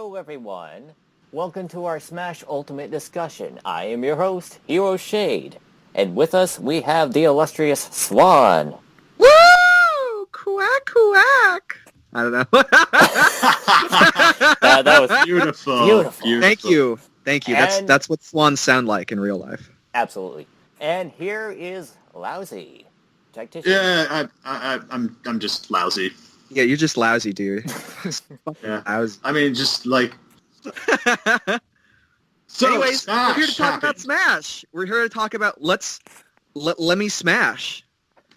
Hello, everyone. Welcome to our Smash Ultimate discussion. I am your host, Hero Shade. And with us, we have the illustrious Swan. Woo! Quack, quack! I don't know. That was Beautiful. Beautiful. Thank you. And- That's what swans sound like in real life. Absolutely. And here is Lousy Tactician. Yeah, I'm just lousy. Yeah, you're just lousy, dude. Yeah. Lousy. I mean, just like. So, Anyways, Smash we're here to talk about happened. Smash. We're here to talk about let me smash.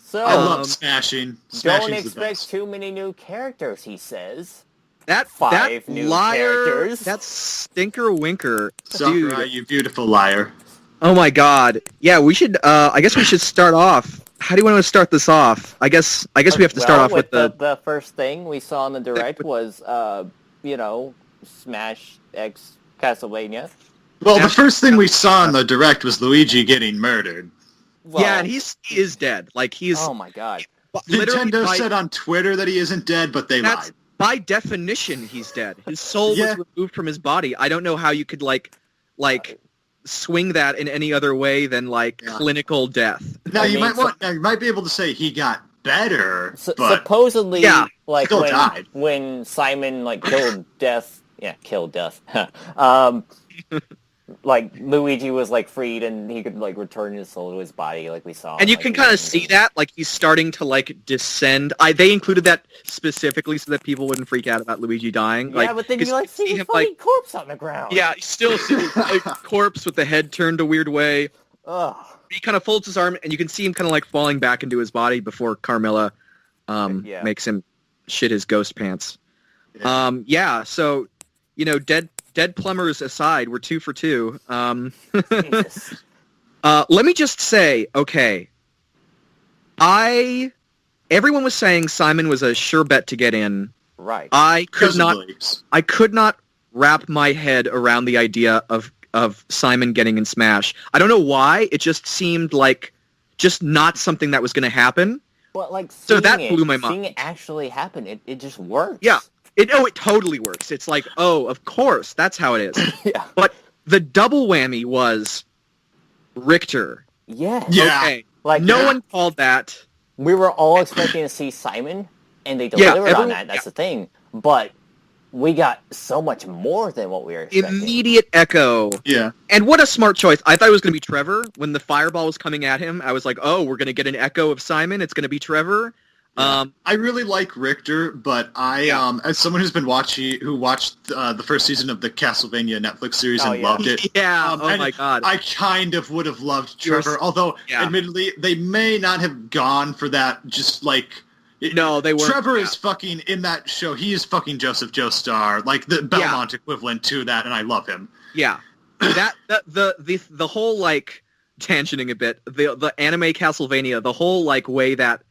So, I love smashing. don't Smashing's the expect best. too many new characters, he says. That Five new liar, characters. that stinker winker, Sakura, dude. you beautiful liar. Oh my god. Yeah, we should. I guess we should start off. How do you want to start this off? I guess we have to start off with the first thing we saw in the direct was, Smash X Castlevania. Well, the first thing we saw in the direct was Luigi getting murdered. Well, yeah, and he is dead. Like he's oh my god. literally Nintendo by- said on Twitter that he isn't dead, but they That's lied. by definition he's dead. His soul Yeah. was removed from his body. I don't know how you could like swing that in any other way than Yeah. clinical death. Now you might be able to say he got better, but Supposedly, Yeah, still died. when Simon killed Death, killed Death. Luigi was freed and he could return his soul to his body, like we saw. And you can kind of see that, like he's starting to descend. They included that specifically so that people wouldn't freak out about Luigi dying. Yeah, but then you see his him fucking corpse on the ground. yeah, he's still a corpse with the head turned a weird way. Ugh. He kind of folds his arm, and you can see him kind of falling back into his body before Carmilla Yeah. makes him shit his ghost pants. Yeah. So, dead plumbers aside, we're 2 for 2. Jesus. Let me just say, okay, everyone was saying Simon was a sure bet to get in. Right. I because could of not. leaks. I could not wrap my head around the idea of Simon getting in Smash. I don't know why. It just seemed like just not something that was going to happen. But So that seeing blew my mind. Seeing it actually happen, it just works. Yeah. It totally works. It's like, oh, of course, that's how it is. Yeah. But the double whammy was Richter. Yeah. Yeah. Okay. No No one called that. We were all expecting to see Simon, and they Yeah, delivered on everyone- that. That's the thing. But we got so much more than what we were expecting. Immediate echo. Yeah. And what a smart choice. I thought it was going to be Trevor. When the fireball was coming at him, I was like, oh, we're going to get an echo of Simon. It's going to be Trevor. I really like Richter, but as someone who watched the first season of the Castlevania Netflix series and yeah. loved it. Yeah, oh and my god. I kind of would have loved You're Trevor, although yeah. admittedly they may not have gone for that. No, they weren't. Trevor yeah. is fucking in that show. He is fucking Joseph Joestar, like the Belmont equivalent to that, and I love him. Yeah. The whole tangenting a bit, the anime Castlevania, the whole way that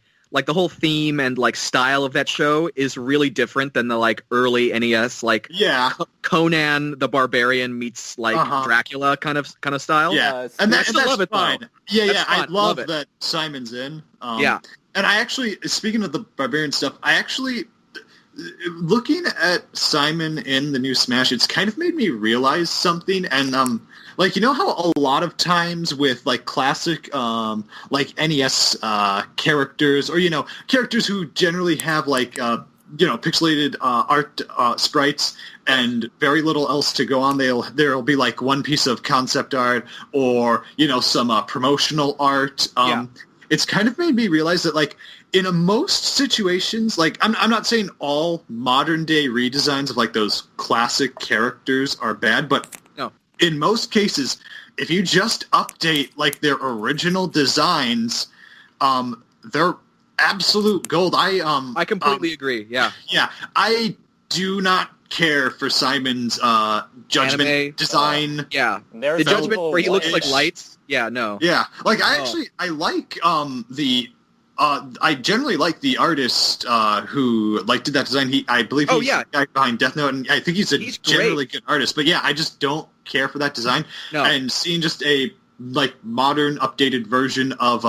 the whole theme and style of that show is really different than the early NES Yeah, Conan the Barbarian meets Dracula kind of style. yeah, it's- and I that's still love it, though. fine. Yeah, That's yeah, I fine. love Love it. that Simon's in. Yeah. And I actually, speaking of the Barbarian stuff, I actually, looking at Simon in the new Smash, it's kind of made me realize something, and you know how a lot of times with classic NES characters, or characters who generally have pixelated art sprites and very little else to go on, there'll be one piece of concept art or some promotional art. It's kind of made me realize that in most situations, I'm not saying all modern day redesigns of those classic characters are bad, but No. in most cases, if you just update their original designs, they're absolute gold. I completely agree. Yeah. Yeah, I do not care for Simon's Judgment Anime, design. Yeah. There's The people Judgment where he looks like It's- lights. Yeah, no. Yeah, I like I generally like the artist who did that design. I believe he's the guy behind Death Note, and I think he's He's generally great. good artist. But yeah, I just don't care for that design. No. And seeing just a modern updated version of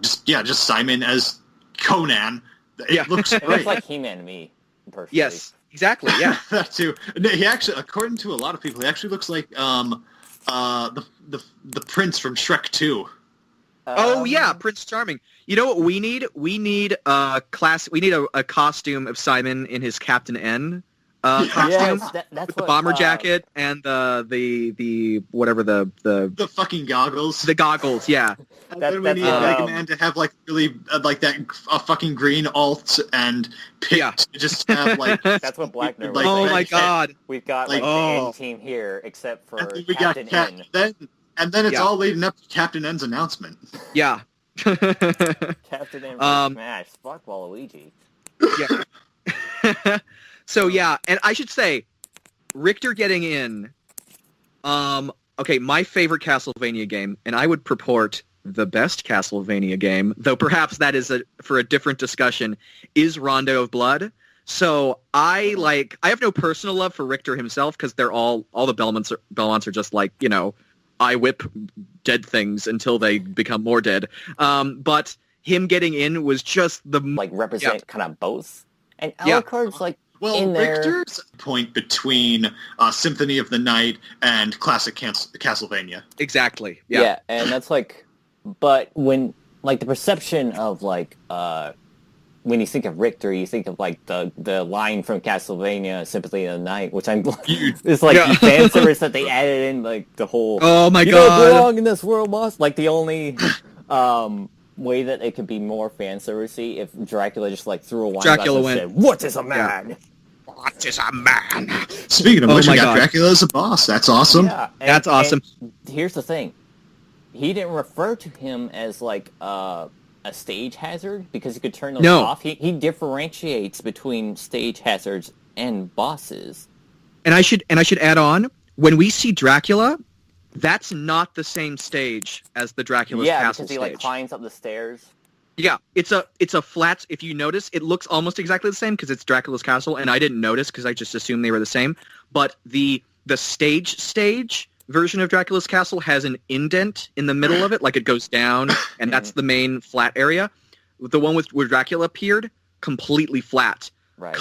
just Simon as Conan, it looks It looks great. like He-Man to me, personally. Yes. Exactly. Yeah. That too. No, he actually, according to a lot of people, he actually looks like the prince from Shrek 2. Oh yeah, Prince Charming. You know what we need? We need a costume of Simon in his Captain N costume Yes, that's with the what, bomber jacket and the whatever The fucking goggles. the goggles. Yeah. And That- then we that's need what, Mega Man to have like really like that fucking green alt and Pit Yeah. to just have like. That's what Black Nerd Like, was Oh saying. my God. We've got Like- the Oh. N team here, except for And then we got Captain N. then it's Yeah. all leading up to Captain N's announcement. Yeah. Captain N for Um, Smash. Fuck Waluigi. Yeah. So yeah, and I should say, Richter getting in. Okay, my favorite Castlevania game, and I would purport the best Castlevania game, though perhaps that is for a different discussion, is Rondo of Blood. So I have no personal love for Richter himself because they're all the Belmonts are just like, you know, I whip dead things until they become more dead. But him getting in was just the Like, represent kind of both. And Yeah. Alucard's like, Well, in there. Richter's point between Symphony of the Night and classic Castlevania. exactly. yeah. Yeah. And that's like, but when, like, the perception of, like, when you think of Richter, you think of, like, the line from Castlevania, Sympathy of the Night, which I'm, it's like Yeah. the fan service that they added in, like, the whole, Oh my you don't God. belong in this world, boss. Like, the only, way that it could be more fan servicey if Dracula just, like, threw a wine Dracula glass and went, said, "What is a man?" What is a man? Speaking of Oh which, my we got God. Dracula as a boss. That's awesome. Yeah, That's awesome. and here's the thing. He didn't refer to him as, like, a stage hazard because he could turn those No. off. He differentiates between stage hazards and bosses. And I should add on, when we see Dracula, that's not the same stage as the Dracula's Yeah, castle because he, stage. like, climbs up the stairs. Yeah, it's a flat. If you notice, it looks almost exactly the same because it's Dracula's castle, and I didn't notice because I just assumed they were the same. But the stage version of Dracula's castle has an indent in the middle of it, like it goes down, and that's the main flat area. The one where Dracula appeared, completely flat, Right.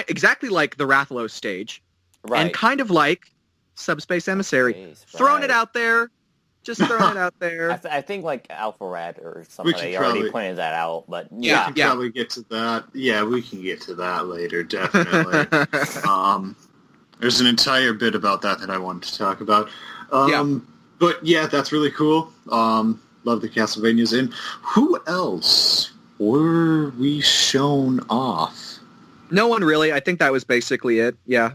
exactly like the Rathalos stage, Right. and kind of like Subspace Emissary. Jeez, Throwing it right. out there, just throwing it out there. I think, like, Alpharad or We somebody could already probably- pointed that out, but We yeah. can probably get to that. Yeah, we can get to that later, definitely. There's an entire bit about that I wanted to talk about. But yeah, that's really cool. Love the Castlevanias in. Who else were we shown off? No one really. I think that was basically it. Yeah.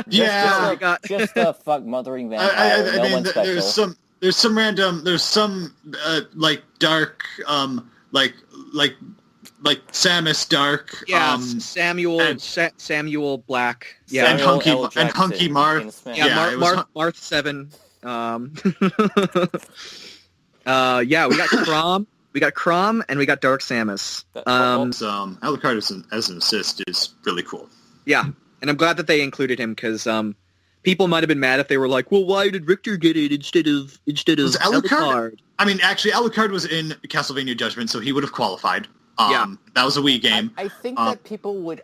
Yeah. Just a fuck mothering vampire. I no mean, one special. there's some like dark, like Samus Dark, Yeah, Samuel Black. Yeah, and Samuel Hunky L. and Jackson Hunky in Marth. Smash. yeah, it was Marth 7. Yeah, we got Crom, and we got Dark Samus. Alucard as an assist is really cool. Yeah, and I'm glad that they included him because people might have been mad if they were like, "Well, why did Richter get it instead of Was Alucard? Alucard?" I mean, actually, Alucard was in Castlevania Judgment, so he would have qualified. Yeah. That was a Wii game. I think that people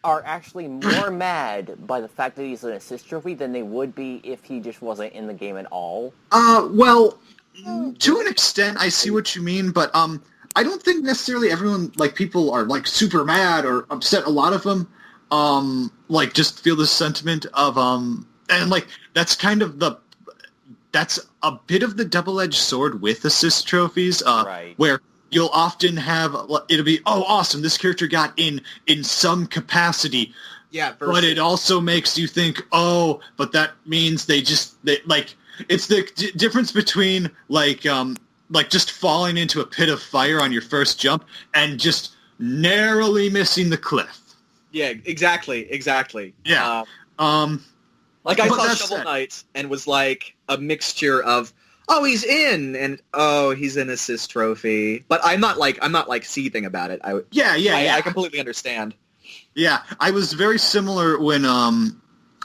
are actually more mad by the fact that he's an assist trophy than they would be if he just wasn't in the game at all. Well, to an extent, I see what you mean, but I don't think necessarily everyone, like, people are, like, super mad or upset. A lot of them, like, just feel this sentiment of, and, like, that's kind of that's a bit of the double-edged sword with assist trophies, Right. where you'll often have, it'll be, oh, awesome, this character got in some capacity, Yeah, but it also makes you think, oh, but that means they like, it's the difference between, like just falling into a pit of fire on your first jump and just narrowly missing the cliff. Yeah, exactly. Yeah. Like I But saw that's Shovel it. Knight and was like a mixture of, oh, he's in, and oh, he's an assist trophy. But I'm not like seething about it. I I completely understand. Yeah, I was very similar when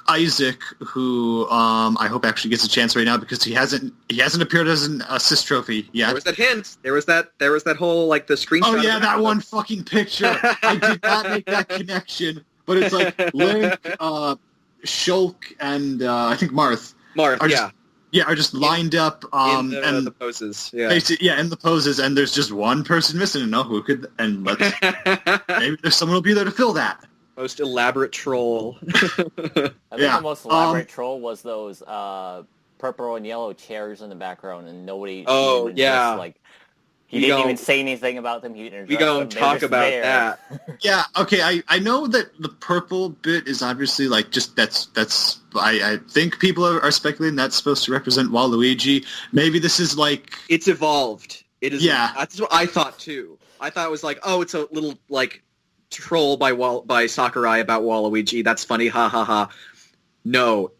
Isaac, who I hope actually gets a chance right now because he hasn't appeared as an assist trophy yet. There was that hint. There was that whole like the screenshot. Oh yeah, that one fucking picture. I did not make that connection, but it's like Link, Shulk, and I think Marth. Are just lined up in the poses. Yeah, in the poses, and there's just one person missing. And who could? And maybe there's someone will be there to fill that. Most elaborate troll. I think the most elaborate troll was those purple and yellow chairs in the background, and nobody. Oh yeah. He didn't even say anything about them. He didn't. We gonna talk about that. Yeah. Okay. I know that the purple bit is obviously like just that's. I think people are speculating that's supposed to represent Waluigi. Maybe this is like it's evolved. It is. Yeah. That's what I thought too. I thought it was like, oh, it's a little like troll by Sakurai about Waluigi. That's funny. Ha ha ha. No,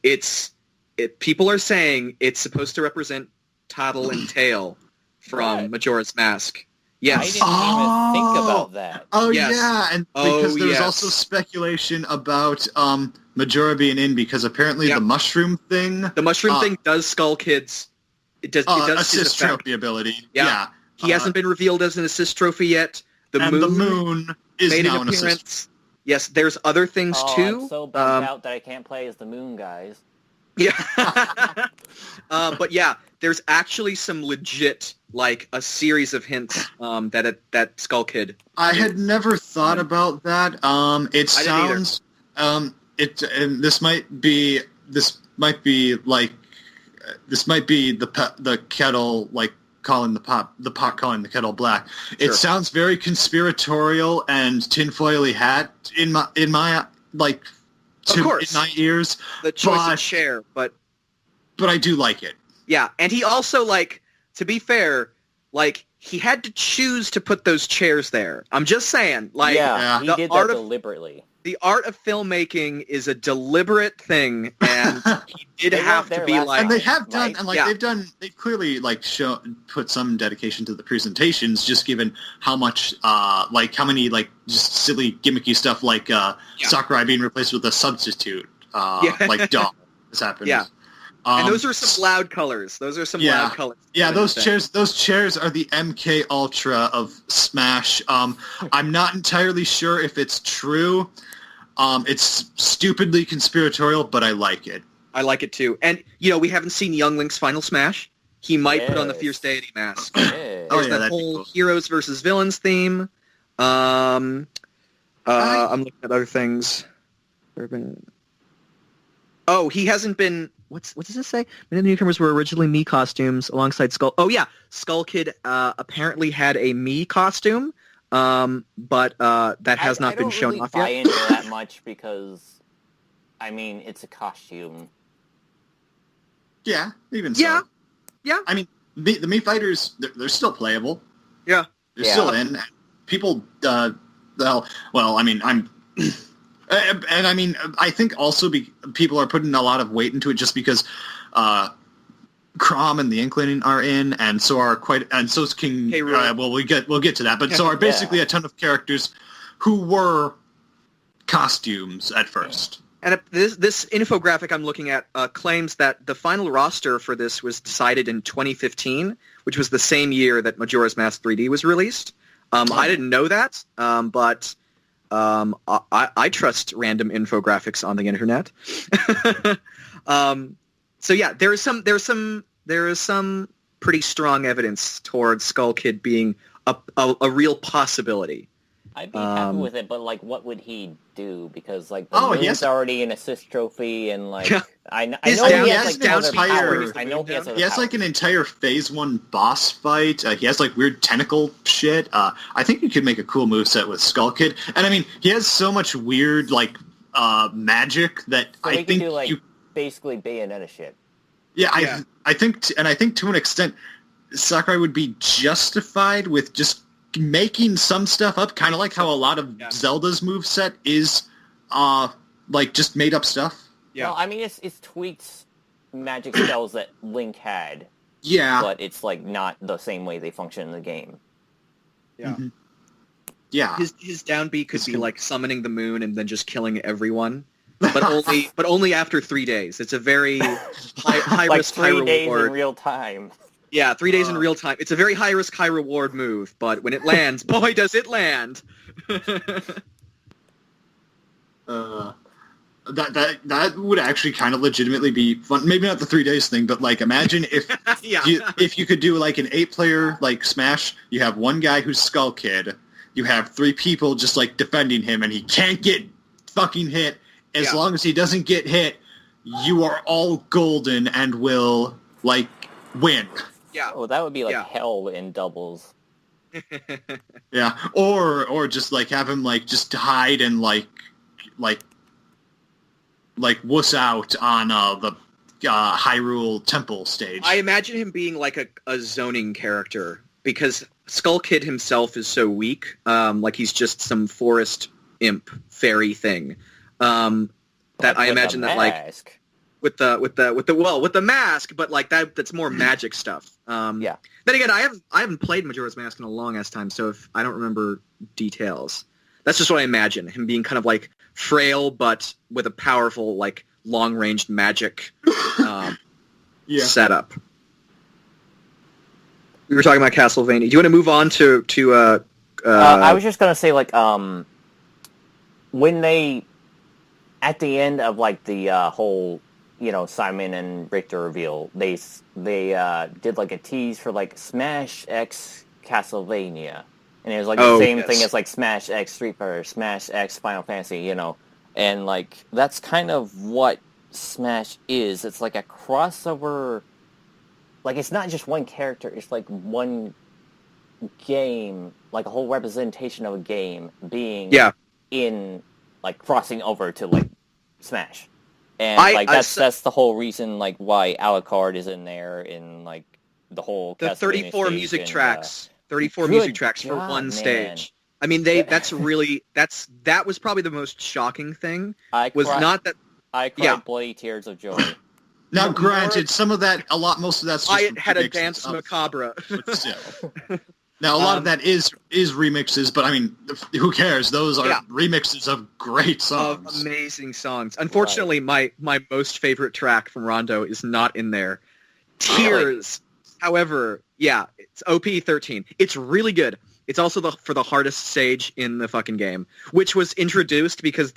people are saying it's supposed to represent Tattle and Tail from Majora's Mask. Yes. I didn't even think about that. Oh yes. Yeah, and because there's also speculation about Majora being in because apparently the mushroom thing. The mushroom thing does Skull Kid's. It does assist trophy ability. Yeah. He hasn't been revealed as an assist trophy yet. The moon is made now an appearance. Yes, there's other things too. I'm so bummed out that I can't play as the moon guys. Yeah. But yeah, there's actually some legit, like, a series of hints that Skull Kid. I had never thought about that. It sounds this might be the kettle like calling the pot calling the kettle black. Sure. It sounds very conspiratorial and tinfoily hat in my like of course. In my ears. The choice of chair, but I do like it. Yeah, and he also, like, to be fair, like, he had to choose to put those chairs there. I'm just saying, like, he did that deliberately. The art of filmmaking is a deliberate thing, and he did have to be like... And they have done, and, like, they've clearly, like, put some dedication to the presentations, just given how much, like, how many, like, just silly, gimmicky stuff, like, Sakurai being replaced with a substitute, like, dog has happened. Yeah. And those are some loud colors. Loud colors. Yeah, those chairs are the MK Ultra of Smash. I'm not entirely sure if it's true. It's stupidly conspiratorial, but I like it. I like it too. And, we haven't seen Young Link's final Smash. He might put on the Fierce Deity mask. There's that whole cool. Heroes versus Villains theme. I'm looking at other things. Oh, he hasn't been... What does this say? Many of the newcomers were originally Mii costumes alongside Skull... Oh, yeah. Skull Kid apparently had a Mii costume, but that has not been shown off yet. I don't really buy into that much because, I mean, it's a costume. Yeah, even so. Yeah. I mean, the Mii fighters, they're still playable. Yeah. They're still in. People, I mean, I'm... And I mean, I think also people are putting a lot of weight into it just because Crom and the Inkling are in, and so is King. Hey, we'll get to that, but so are basically a ton of characters who were costumes at first. And this infographic I'm looking at claims that the final roster for this was decided in 2015, which was the same year that Majora's Mask 3D was released. I didn't know that, but. I trust random infographics on the internet. So yeah, there is some pretty strong evidence towards Skull Kid being a real possibility. I'd be happy with it, but like, what would he do? Because like, he's already an assist trophy, and like, I know he has like other powers. I know he has. He has like an entire Phase 1 boss fight. He has like weird tentacle shit. I think you could make a cool moveset with Skull Kid, and I mean, he has so much weird like magic that I think you basically Bayonetta shit. Yeah, I think to an extent, Sakurai would be justified with just making some stuff up, kind of like how a lot of Zelda's moveset is like just made up stuff. Yeah. Well, I mean, it's tweaks magic spells that Link had. Yeah. But it's like not the same way they function in the game. Yeah. Mm-hmm. Yeah. His down B could be like summoning the moon and then just killing everyone. but only after 3 days. It's a very high like risk, high 3 days reward. in real time. Yeah, 3 days in real time. It's a very high risk, high reward move, but when it lands, boy, does it land! That would actually kind of legitimately be fun. Maybe not the 3 days thing, but like imagine if if you could do like an 8-player like Smash. You have one guy who's Skull Kid. You have 3 people just like defending him, and he can't get fucking hit. As long as he doesn't get hit, you are all golden and will like win. Yeah. Well, that would be like hell in doubles. Yeah, or just like have him like just hide and like wuss out on the Hyrule Temple stage. I imagine him being like a zoning character because Skull Kid himself is so weak. Like he's just some forest imp fairy thing. That I imagine that like with the mask, but like that's more magic stuff. Yeah. Then again, I haven't played Majora's Mask in a long ass time, so if I don't remember details, that's just what I imagine him being kind of like frail, but with a powerful like long range magic setup. We were talking about Castlevania. Do you want to move on to I was just gonna say like when they at the end of like the whole Simon and Richter reveal, they did like a tease for like Smash X Castlevania, and it was like the same thing as like Smash X Street Fighter, Smash X Final Fantasy, and like that's kind of what Smash is. It's like a crossover. Like it's not just one character; it's like one game, like a whole representation of a game being in like crossing over to like Smash. And that's the whole reason like why Alucard is in there in like the whole the 34 music tracks. 34 Good music tracks for God, one man. stage. I mean, that was probably the most shocking thing. I cried bloody tears of joy. Now, granted, most of that's just I had a dance macabre. But still. Now, a lot of that is remixes, but I mean, who cares? Those are remixes of great songs. Of amazing songs. Unfortunately, my most favorite track from Rondo is not in there. Tears. However, it's OP13. It's really good. It's also for the hardest stage in the fucking game, which was introduced because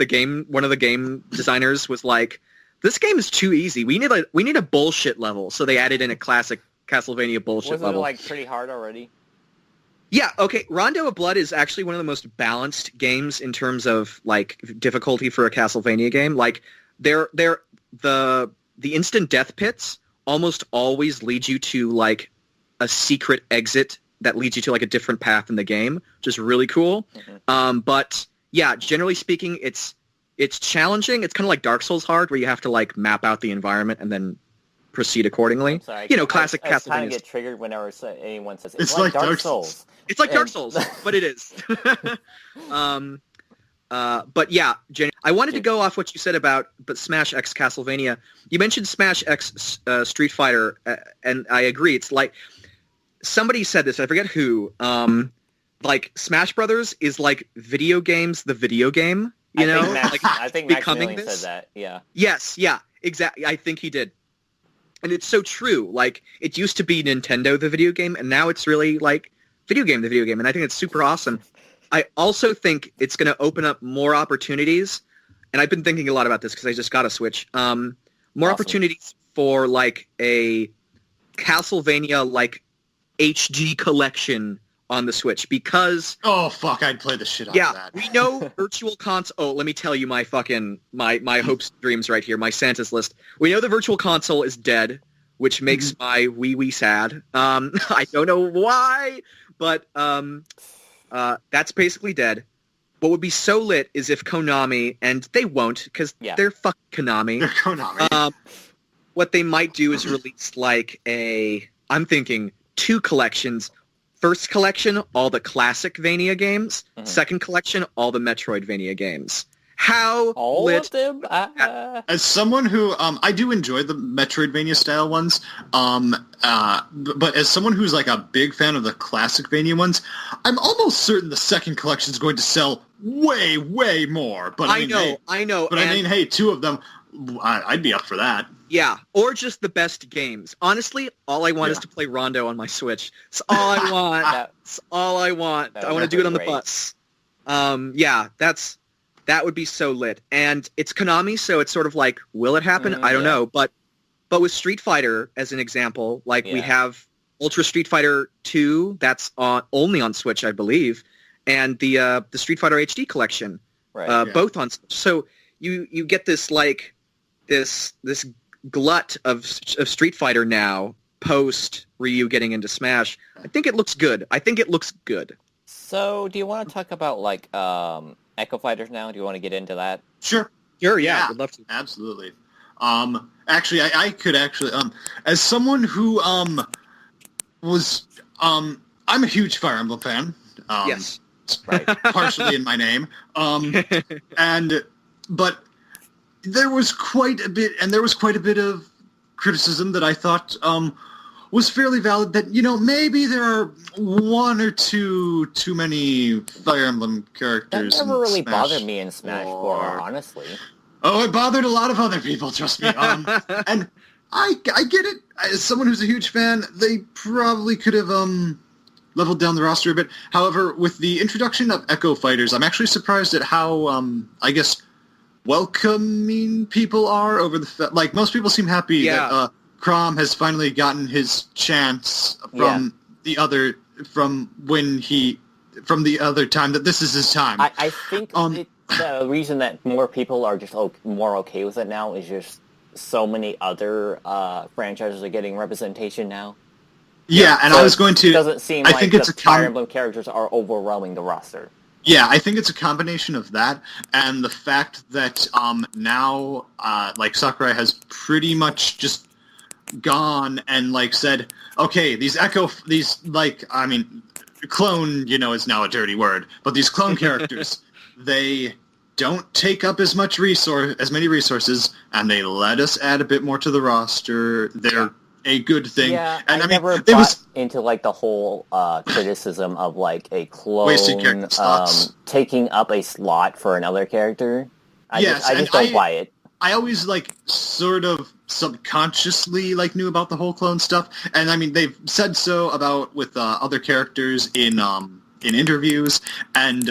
one of the game designers was like, this game is too easy. We need a bullshit level. So they added in a classic Castlevania bullshit level. Wasn't it like pretty hard already? Yeah, okay. Rondo of Blood is actually one of the most balanced games in terms of like difficulty for a Castlevania game. Like the instant death pits almost always lead you to like a secret exit that leads you to like a different path in the game, which is really cool. Mm-hmm. But yeah, generally speaking, it's challenging. It's kind of like Dark Souls hard, where you have to like map out the environment and then proceed accordingly. I'm sorry, Classic Castlevania. I kind of get triggered whenever anyone says it's like Dark Souls. It's like Dark Souls, but it is. But yeah, I wanted to go off what you said about Smash X Castlevania. You mentioned Smash X Street Fighter, and I agree. It's like somebody said this. I forget who. Like Smash Brothers is like video games, the video game. I think Maximilian said that. Yeah. Yes. Yeah. Exactly. I think he did. And it's so true. Like it used to be Nintendo the video game, and now it's really like the video game, and I think it's super awesome. I also think it's going to open up more opportunities, and I've been thinking a lot about this because I just got a Switch. More opportunities for like a Castlevania like HD collection on the Switch, because oh fuck, I'd play the shit out of that. We know Virtual Console. Oh, let me tell you my fucking my hopes and dreams right here, my Santa's list. We know the Virtual Console is dead, which makes my wee sad. I don't know why, but that's basically dead. What would be so lit is if Konami, and they won't because they're fucking Konami. They're Konami. What they might do is release like I'm thinking 2 collections. First collection, all the classic Vania games. Mm-hmm. Second collection, all the Metroidvania games. How All lit? of them? As someone who I do enjoy the Metroidvania style ones, but as someone who's like a big fan of the classic Vania ones, I'm almost certain the second collection is going to sell way, way more. But I know. But hey, two of them, I'd be up for that. Yeah, or just the best games. Honestly, all I want is to play Rondo on my Switch. It's all I want. That's all I want. I want to do it on the bus. That would be so lit. And it's Konami, so it's sort of like, will it happen? I don't know. But with Street Fighter, as an example, we have Ultra Street Fighter 2, that's only on Switch, I believe, and the Street Fighter HD collection, both on Switch. So you get this this glut of Street Fighter now, post Ryu getting into Smash. I think it looks good. So, do you want to talk about Echo Fighters now? Do you want to get into that? Sure, yeah. Would love to. Absolutely. Actually, I could actually, as someone who was, I'm a huge Fire Emblem fan. Yes, right. Partially in my name. But there was quite a bit of criticism that I thought was fairly valid, that maybe there are one or two too many Fire Emblem characters. That never really bothered me in Smash 4, honestly. Oh, it bothered a lot of other people, trust me. And I get it. As someone who's a huge fan, they probably could have leveled down the roster a bit. However, with the introduction of Echo Fighters, I'm actually surprised at how welcoming people are over the most people seem happy that Crom has finally gotten his chance from the other time that this is his time. I think the reason that more people are just more okay with it now is just so many other franchises are getting representation now. Yeah, and so I was going to. It doesn't seem like the Fire Emblem characters are overwhelming the roster. Yeah, I think it's a combination of that and the fact that now Sakurai has pretty much just gone and said, okay, clone, is now a dirty word, but these clone characters, they don't take up as many resources, and they let us add a bit more to the roster. They're a good thing. Yeah, and I never bought into the whole criticism of a clone taking up a slot for another character. I just don't buy it. I always sort of subconsciously knew about the whole clone stuff, and they've said so with other characters in interviews, and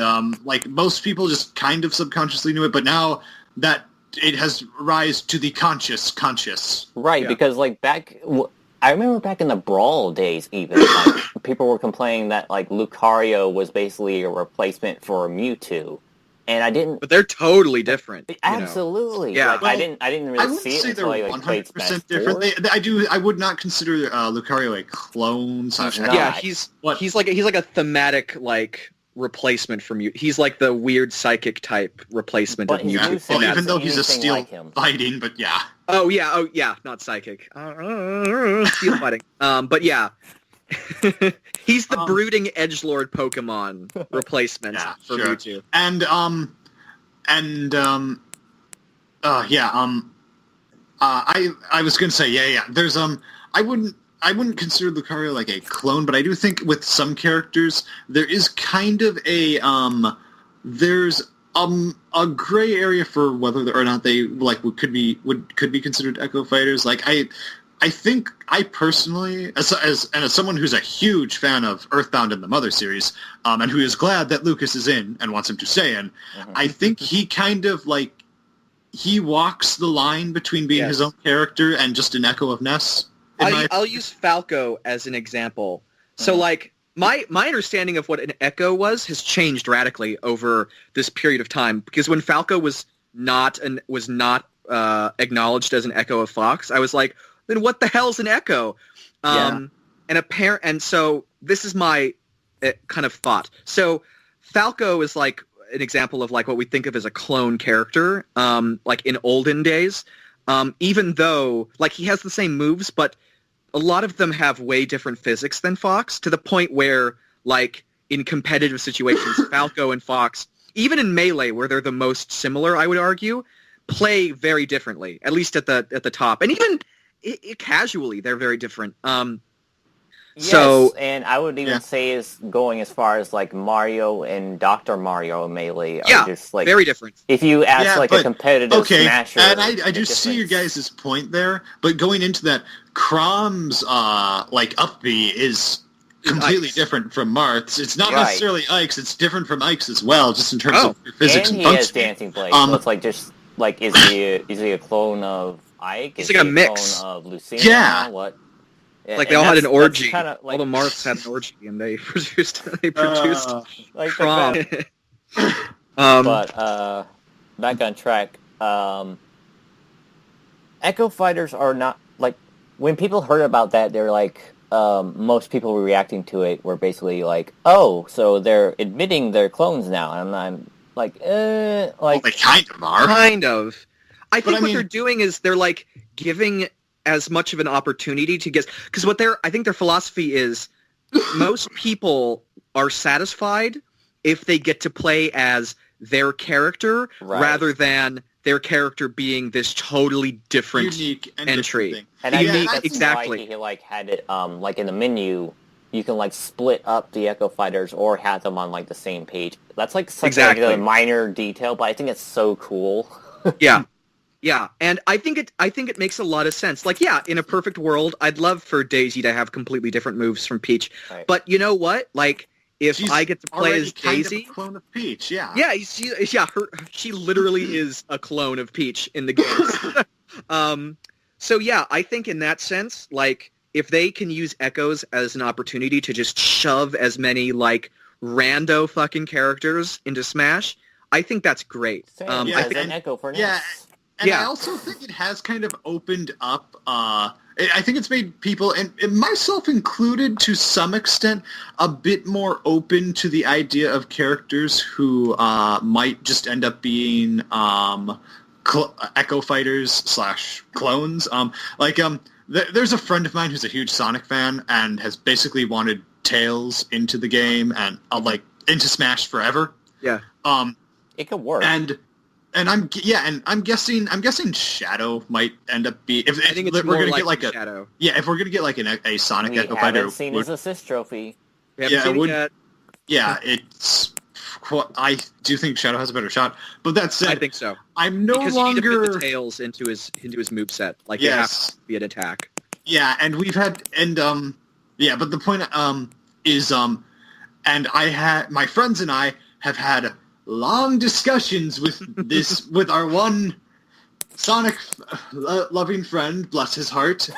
most people just kind of subconsciously knew it, but now that it has rise to the conscious. Right, because I remember back in the Brawl days even, people were complaining that Lucario was basically a replacement for Mewtwo. And I didn't. But they're totally different. Absolutely. Yeah. I didn't really see it until I played Smash 4. Different. I would not consider Lucario a clone. He's like a thematic replacement for Mewtwo. He's the weird psychic type replacement of Mewtwo. Well, even though he's a steel fighting, but yeah. Oh yeah, not psychic. Steel fighting. But yeah. He's the brooding edgelord Pokemon replacement for Mewtwo. I was gonna say there's I wouldn't consider Lucario a clone, but I do think with some characters there is kind of there's a gray area for whether or not they could be considered Echo Fighters. I think I personally, as someone who's a huge fan of Earthbound and the Mother series, and who is glad that Lucas is in and wants him to stay in, I think he kind of he walks the line between being his own character and just an echo of Ness. I'll use Falco as an example. So my understanding of what an echo was has changed radically over this period of time, because when Falco was not acknowledged as an echo of Fox, I was like, then what the hell's an echo? And so this is my kind of thought. So Falco is an example of what we think of as a clone character, in olden days. Even though he has the same moves, but a lot of them have way different physics than Fox, to the point where in competitive situations, Falco and Fox even in Melee, where they're the most similar, I would argue, play very differently. At least at the top, and even casually, they're very different. Yes, So and I would even say is going as far as like Mario and Dr. Mario Melee are just like very different. If you ask Yeah, like but- a competitive smasher, and I do the see your difference- guys' point there, but going into that, Crom's like up B is completely Ike's. different from Marth's. It's not Right. necessarily Ike's, it's different from Ike's as well, just in terms of physics and and, he has functioning. dancing blades. So it's like just like is he a clone of Ike? He's Is like a he mix. clone of Lucina? Yeah. What? Like And they all had an that's orgy. kinda, like, All the Marths had an orgy, and they produced like the Crom. best- Um, But back on track. Echo Fighters are not like when people heard about that, they're like most people were reacting to it were basically like, oh, so they're admitting they're clones now, and I'm like, Well, like they kind of are. kind of. I think I what mean- they're doing is they're like giving as much of an opportunity to guess, because I think their philosophy is most people are satisfied if they get to play as their character Right. rather than their character being this totally different Unique and entry. different thing. and I unique, think that's exactly. why he like had it like in the menu. You can like split up the Echo Fighters or have them on like the same page. That's like such Exactly. like a minor detail, but I think it's so cool. Yeah. Yeah, and I think it makes a lot of sense. Like, yeah, in a perfect world, I'd love for Daisy to have completely different moves from Peach. Right. But you know what? Like, if She's I get to play already as kind of Daisy, a clone of Peach, yeah. yeah, she literally is a clone of Peach in the games. So yeah, I think in that sense, like, if they can use Echoes as an opportunity to just shove as many like rando fucking characters into Smash, I think that's great. Same yeah, as I think an Echo for yeah, NES. And Yeah. I also think it has kind of opened up, I think it's made people, and myself included to some extent, a bit more open to the idea of characters who might just end up being Echo Fighters / clones. There's a friend of mine who's a huge Sonic fan and has basically wanted Tails into the game and into Smash forever. Yeah. It could work. And I'm guessing Shadow might end up being if I think it's we're more gonna like get like Shadow. if we're gonna get like a Sonic we Echo haven't Fighter. seen his assist trophy. We haven't Yeah, seen it would- yet. Yeah, I do think Shadow has a better shot. But that said, I think so. I'm no Because you need to fit longer the tails into his moveset. Like, they have yes. to be an attack. Yeah, and we've had but the point is and my friends and I have had long discussions with this with our one Sonic loving friend, bless his heart.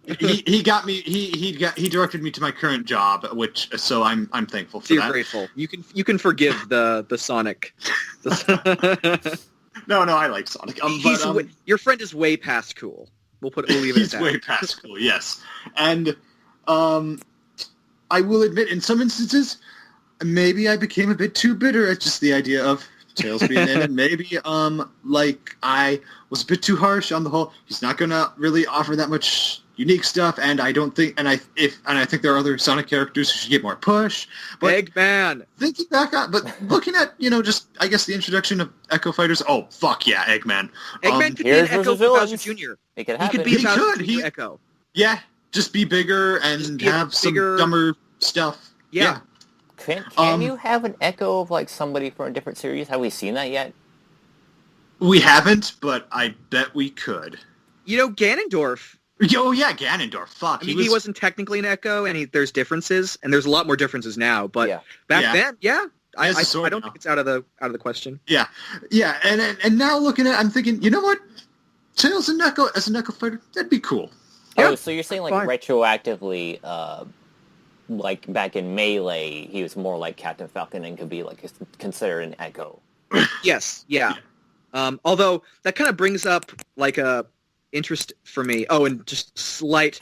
He got me. He directed me to my current job, so I'm thankful for So you're that. grateful. You can forgive the Sonic. No, I like Sonic. Your friend is way past cool. We'll leave it He's at that. way past cool. Yes, and I will admit, in some instances, maybe I became a bit too bitter at just the idea of Tails being in it. Maybe I was a bit too harsh on the whole. He's not gonna really offer that much unique stuff, and I don't think, I think there are other Sonic characters who should get more push. But Eggman. thinking back on, but looking at just I guess the introduction of Echo Fighters. Oh fuck yeah, Eggman. Eggman could be an Here's Echo versus for Bowser villains. Jr. It could He happen. could be a He Bowser could. Jr. Echo. Yeah, just be bigger and Just be a have bigger- some dumber stuff. Yeah. Can you have an Echo of like somebody from a different series? Have we seen that yet? We haven't, but I bet we could. Ganondorf. Oh yeah, Ganondorf. Fuck. I mean, he wasn't technically an Echo, and there's differences, and there's a lot more differences now. But Yeah. back Yeah. then, yeah, He has a I sword don't now. think it's out of the question. Yeah, and now looking at it, I'm thinking, you know what? Tails and Echo as an Echo fighter, that'd be cool. Yeah, Oh, so you're saying like fine. retroactively, like back in Melee, he was more like Captain Falcon and could be like considered an Echo. Yes, yeah. Although that kind of brings up like a interest for me. Oh, and just slight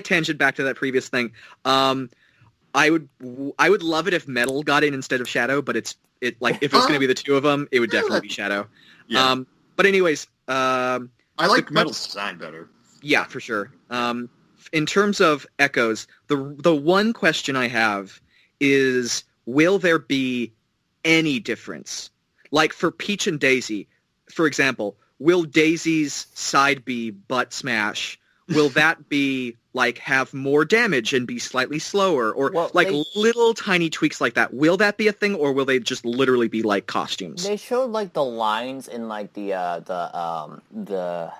tangent back to that previous thing. I would love it if Metal got in instead of Shadow, but if it's going to be the two of them, it would definitely be Shadow. Yeah, But anyways, I like Metal's design better. yeah, for sure. In terms of Echoes, the one question I have is, will there be any difference? Like for Peach and Daisy, for example, will Daisy's side B butt smash, will that be like have more damage and be slightly slower, or little tiny tweaks like that? Will that be a thing, or will they just literally be like costumes? They showed like the lines in like the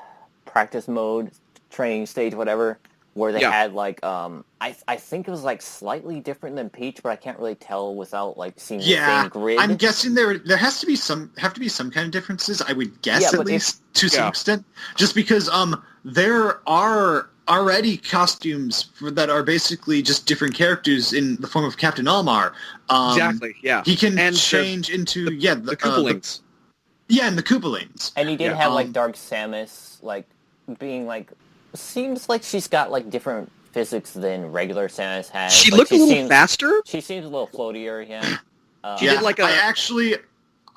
practice mode, training stage, whatever, where they had like I think it was like slightly different than Peach, but I can't really tell without like seeing the same grid. I'm guessing there has to be some kind of differences. I would guess at least to some extent, just because there are already costumes that are basically just different characters in the form of Captain Almar. Exactly. Yeah. He can change into the Koopalings. And the Koopalings. And he did have like Dark Samus like being like seems like she's got like different physics than regular Samus has. She like, looked a little faster. She seems a little floatier. Yeah. She did like a.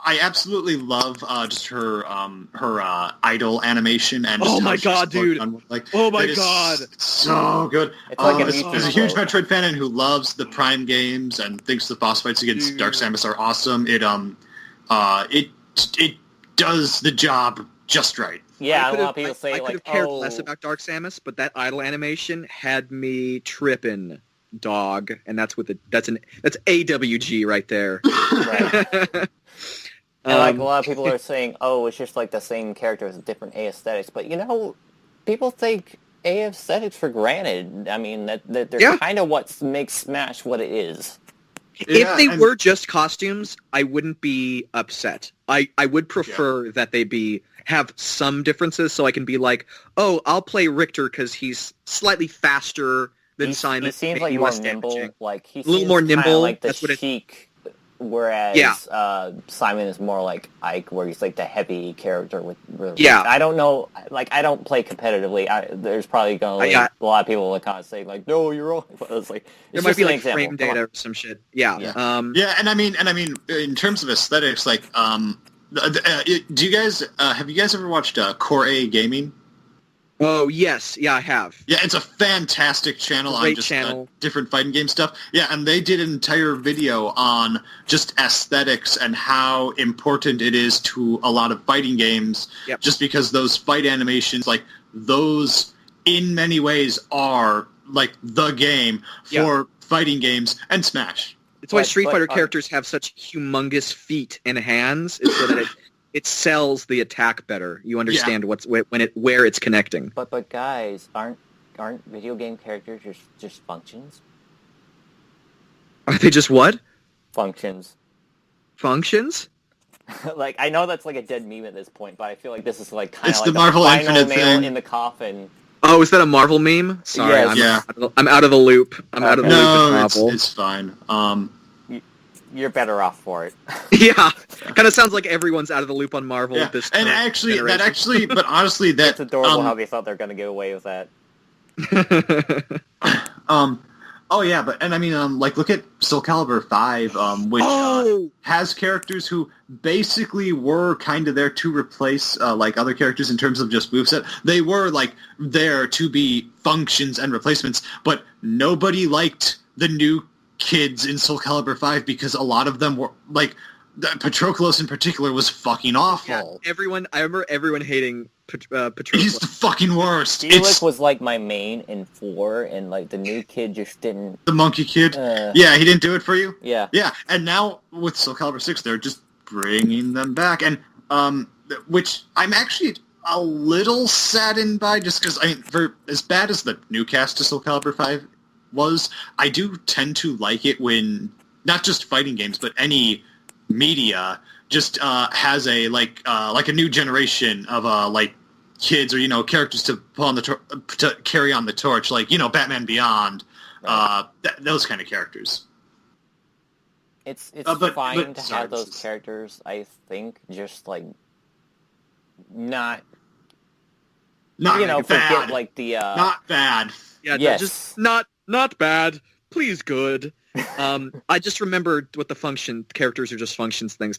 I absolutely love just her idol animation and. Oh my god, dude! Oh my god, so good. It's like as a huge Metroid fan and who loves the Prime games and thinks the boss fights against Dark Samus are awesome, it does the job just right. Yeah, a lot of people say I could have cared less about Dark Samus, but that idol animation had me tripping, dog, and that's AWG right there. Right. And like a lot of people are saying, it's just like the same character with different aesthetics. But people take aesthetics for granted. I mean, that they're kind of what makes Smash what it is. If they were just costumes, I wouldn't be upset. I would prefer that they have some differences, so I can be like, I'll play Richter because he's slightly faster than Simon. He seems like more nimble. Like he seems a little more nimble. Like the chic. Whereas Simon is more like Ike, where he's like the heavy character with. I don't know. Like I don't play competitively. There's probably going to be a lot of people that kind of say like, "No, you're wrong." But it's like there might be like frame data or some shit. Yeah. And I mean, in terms of aesthetics, like, do you guys have you guys ever watched Core A Gaming? Oh, yes. Yeah, I have. Yeah, it's a fantastic channel on just different fighting game stuff. Yeah, and they did an entire video on just aesthetics and how important it is to a lot of fighting games, just because those fight animations, like, those in many ways are, like, the game for fighting games and Smash. It's why Street Fighter characters have such humongous feet and hands, is so that it sells the attack better. You understand where it's connecting. But guys, aren't video game characters just functions? Are they just what? Functions. Functions? Like I know that's like a dead meme at this point, but I feel like this is like kind of like the Marvel final Infinite nail thing in the coffin. Oh, is that a Marvel meme? Sorry, I'm out of the loop. I'm out of the loop with Marvel. It's fine. You're better off for it. Yeah, kind of sounds like everyone's out of the loop on Marvel at this and but honestly, it's adorable how they thought they're going to get away with that. Like look at Soul Calibur 5, which has characters who basically were kind of there to replace like other characters in terms of just moveset. They were like there to be functions and replacements, but nobody liked the new kids in Soul Calibur 5 because a lot of them were like Patroclus in particular was fucking awful. Yeah, I remember everyone hating Patroclus. He's the fucking worst. Felix was like my main in 4, and like the new kid just didn't. The monkey kid. He didn't do it for you. Yeah. And now with Soul Calibur 6, they're just bringing them back, and which I'm actually a little saddened by, just because for as bad as the new cast to Soul Calibur 5 was, I do tend to like it when not just fighting games but any media just has a like a new generation of like kids or characters to pull on to carry on the torch, like Batman Beyond, those kind of characters. It's fine to have those characters. I think just like not forget bad. Like the not bad. Yeah, just not bad. Please, good. I just remembered what the characters are just functions things.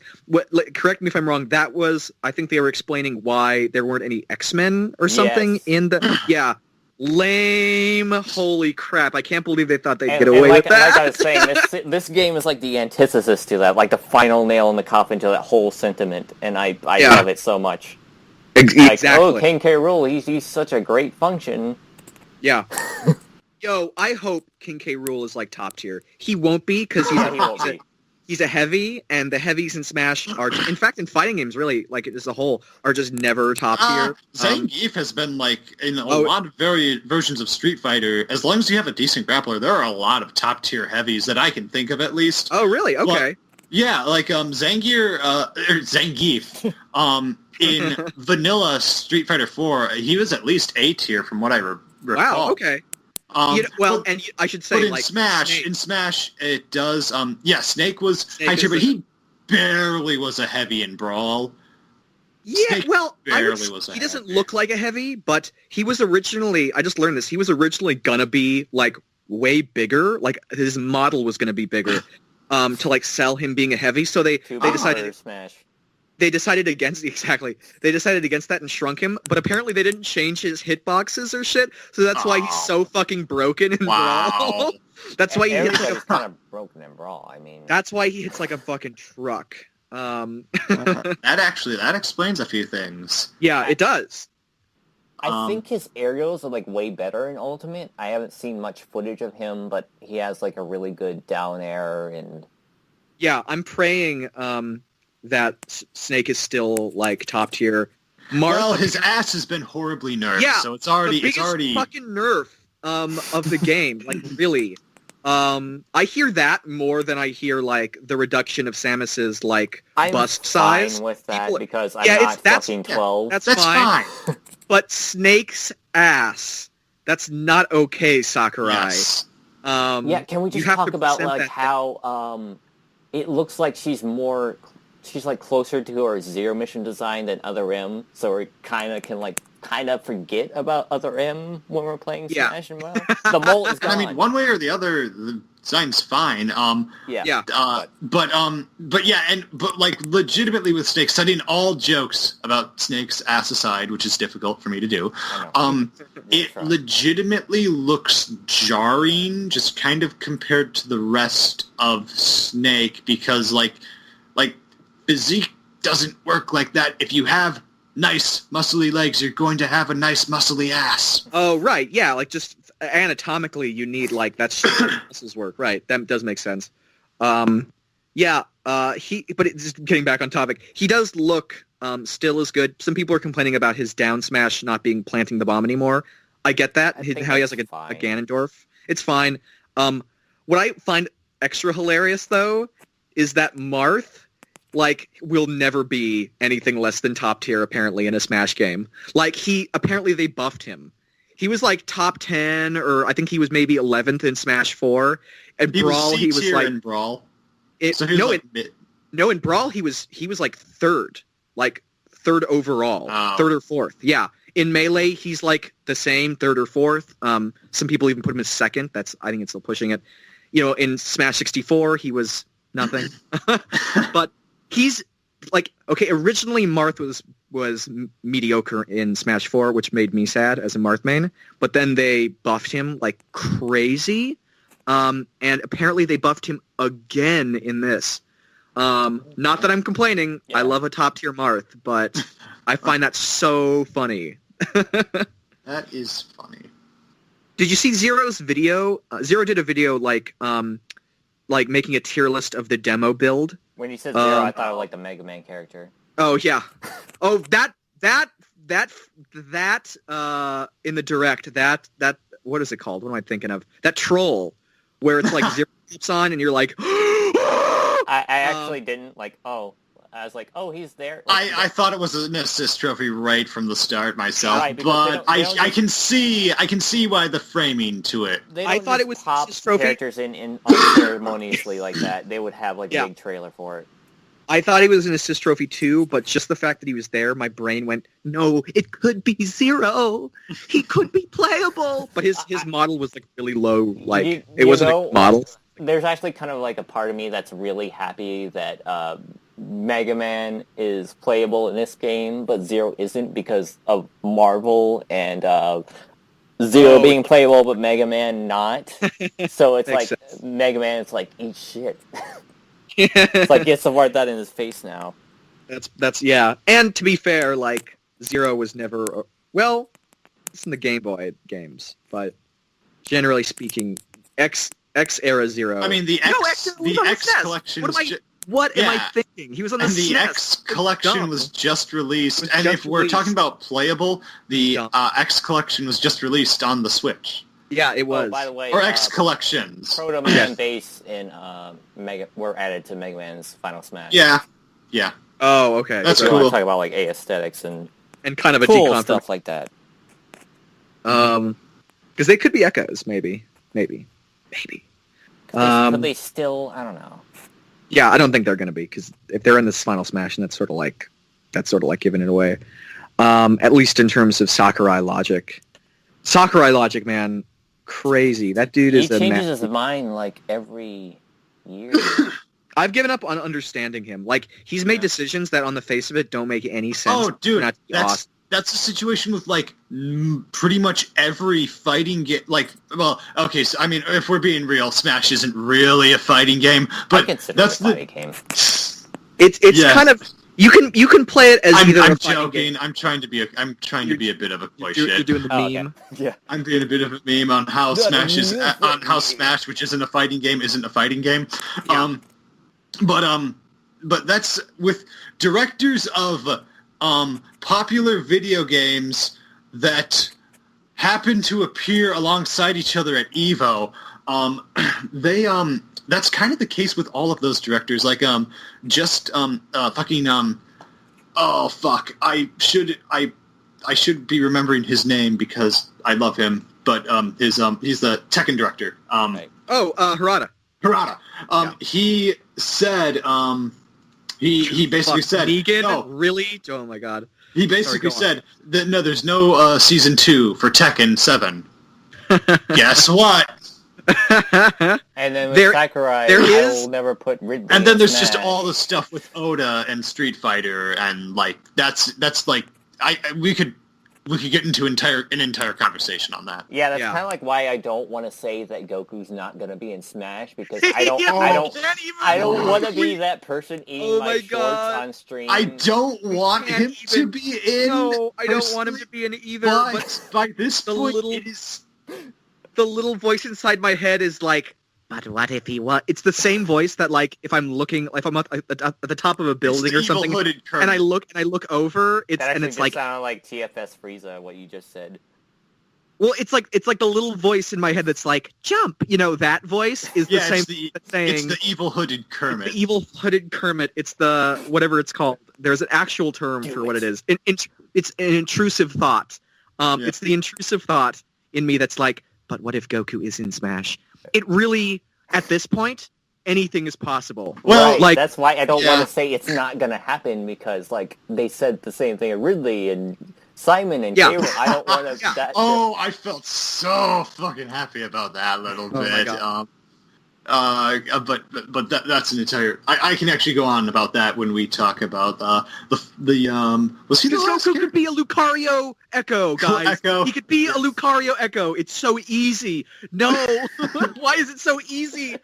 Correct me if I'm wrong. That was, I think they were explaining why there weren't any X-Men or something in the. Yeah, Lame. Holy crap. I can't believe they thought they'd get away with that. Like I was saying, this game is like the antithesis to that, like the final nail in the coffin to that whole sentiment, and I love it so much. Exactly. Oh, King K. Rool, he's such a great function. Yeah. Yo, I hope King K. Rool is like top tier. He won't be because he's a heavy, and the heavies in Smash are, in fact, in fighting games, really, like as a whole, are just never top tier. Zangief has been like in a lot of versions of Street Fighter. As long as you have a decent grappler, there are a lot of top tier heavies that I can think of at least. Oh, really? Okay. Yeah, like Zangief. In vanilla Street Fighter 4, he was at least A tier from what I recall. Wow. Okay. And I should say, but in like Smash, it does. Snake was high tier, but he barely was a heavy in Brawl. Yeah, Snake he doesn't look like a heavy, but he was originally. I just learned this. He was originally gonna be like way bigger. Like his model was gonna be bigger, to like sell him being a heavy. So they decided Smash. They decided against that and shrunk him, but apparently they didn't change his hitboxes or shit, so that's why he's so fucking broken in Brawl. That's why he hits like kind of broken in Brawl. I mean, that's why he hits like a fucking truck. That explains a few things. Yeah, it does. I think his aerials are like way better in Ultimate. I haven't seen much footage of him, but he has like a really good down air and. Yeah, I'm praying. That Snake is still like top tier. Well, his ass has been horribly nerfed, so it's already fucking nerf of the game. Like really, I hear that more than I hear like the reduction of Samus's like bust size. I'm fine with that because I'm not fucking 12. That's fine. But Snake's ass, that's not okay, Sakurai. Yes. Can we just talk about like how it looks like she's like closer to her Zero Mission design than Other M, so we kind of forget about Other M when we're playing Smash and WoW. The mole is gone. I mean, one way or the other, the design's fine. But like legitimately with Snake, setting all jokes about Snake's ass aside, which is difficult for me to do, it legitimately looks jarring, just kind of compared to the rest of Snake, because like physique doesn't work like that. If you have nice muscly legs, you're going to have a nice muscly ass. Oh, right. Yeah, like just anatomically you need like that's muscles work. Right. That does make sense. But just getting back on topic, he does look still as good. Some people are complaining about his down smash not being planting the bomb anymore. I get that. How he has like a Ganondorf. It's fine. What I find extra hilarious though is that Marth will never be anything less than top tier apparently in a Smash game. Like apparently they buffed him. He was like top 10 or I think he was maybe 11th in Smash 4. And Brawl he was like in Brawl. In Brawl he was like third overall, third or fourth. Yeah. In Melee he's like the same, third or fourth. Some people even put him as second. I think it's still pushing it. In Smash 64 he was nothing. But he's like, okay, originally Marth was mediocre in Smash 4, which made me sad as a Marth main, but then they buffed him like crazy, and apparently they buffed him again in this. Not that I'm complaining, I love a top-tier Marth, but I find that so funny. That is funny. Did you see Zero's video? Zero did a video like making a tier list of the demo build. When you said Zero, I thought of like the Mega Man character. Oh yeah. Oh that in the direct that what is it called? What am I thinking of? That troll where it's like Zero keeps on and you're like. I actually didn't I was like, oh, he's there. I thought it was an assist trophy right from the start myself, right, but I can see why the framing to it. I thought it was pop characters in unceremoniously like that. They would have like a big trailer for it. I thought he was an assist trophy too, but just the fact that he was there, my brain went, no, it could be Zero. He could be playable. But his model was like really low. Like it wasn't a model. There's actually kind of like a part of me that's really happy that Mega Man is playable in this game, but Zero isn't because of Marvel and Zero being playable, but Mega Man not. So it's like sense. Mega Man. It's like eat shit. It's like get some word that in his face now. That's yeah. And to be fair, like Zero was never it's in the Game Boy games, but generally speaking, X era Zero. I mean, the X collection What am I thinking? He was on the SNES. The X collection was just released, and if we're talking about playable, the X collection was just released on the Switch. Yeah, it was. Oh, by the way, or X collections. Proto Man Base and were added to Mega Man's Final Smash. Yeah. Oh, okay. That's so cool. I want to talk about like aesthetics and kind of a cool deconfirmation. stuff like that. Because they could be echoes, maybe. Could they still? I don't know. Yeah, I don't think they're going to be, because if they're in this Final Smash, and that's sort of like giving it away. At least in terms of Sakurai logic. Sakurai logic, man, crazy. That dude is He changes his mind like every year. I've given up on understanding him. Like, he's made decisions that on the face of it don't make any sense. Oh, dude, Awesome. That's the situation with, like, pretty much every fighting game. Like, well, okay, so, I mean, if we're being real, Smash isn't really a fighting game, but that's it a fighting game. It's kind of... You can play it as either I'm a fighting joking. game. I'm trying to be a bit of a cliche. You're doing the meme. Okay. Yeah. I'm being a bit of a meme on how Smash, which isn't a fighting game, isn't a fighting game. Yeah. But that's with directors of popular video games that happen to appear alongside each other at EVO. That's kind of the case with all of those directors. Like oh fuck, I should be remembering his name because I love him. But he's the Tekken director. Right. Harada. He said he basically said Negan? no. Really? Oh my god. He basically said that no, there's no season 2 for Tekken 7. Guess what? And then with Sakurai, I will never put Ridley. And then there's Smash. just all the stuff with Oda and Street Fighter, and like that's like we could get into an entire conversation on that. Yeah, that's kind of like why I don't want to say that Goku's not going to be in Smash, because I don't want to be that person eating my shorts on stream. I don't want him to be in. No, I don't want him to be in either. But by this point, it is. The little voice inside my head is like, but what if he was? It's the same voice that, like, if I'm up at the top of a building or something, and I look over, it's like sound like TFS Frieza, what you just said. Well, it's like the little voice in my head that's like, jump. You know, that voice is the same thing. It's the evil hooded Kermit. It's the evil hooded Kermit. It's the whatever it's called. There's an actual term for what it is. It's an intrusive thought. It's the intrusive thought in me that's like, but what if Goku is in Smash? It really, at this point, anything is possible. Well, right. Like, that's why I don't want to say it's not going to happen, because like they said the same thing of Ridley and Simon and J-Ro. I don't want to... I felt so fucking happy about that little bit. But that's an entire... I can actually go on about that when we talk about the was he the last Goku could be a Lucario Echo, guys. Echo. He could be a Lucario Echo. It's so easy. No. Why is it so easy?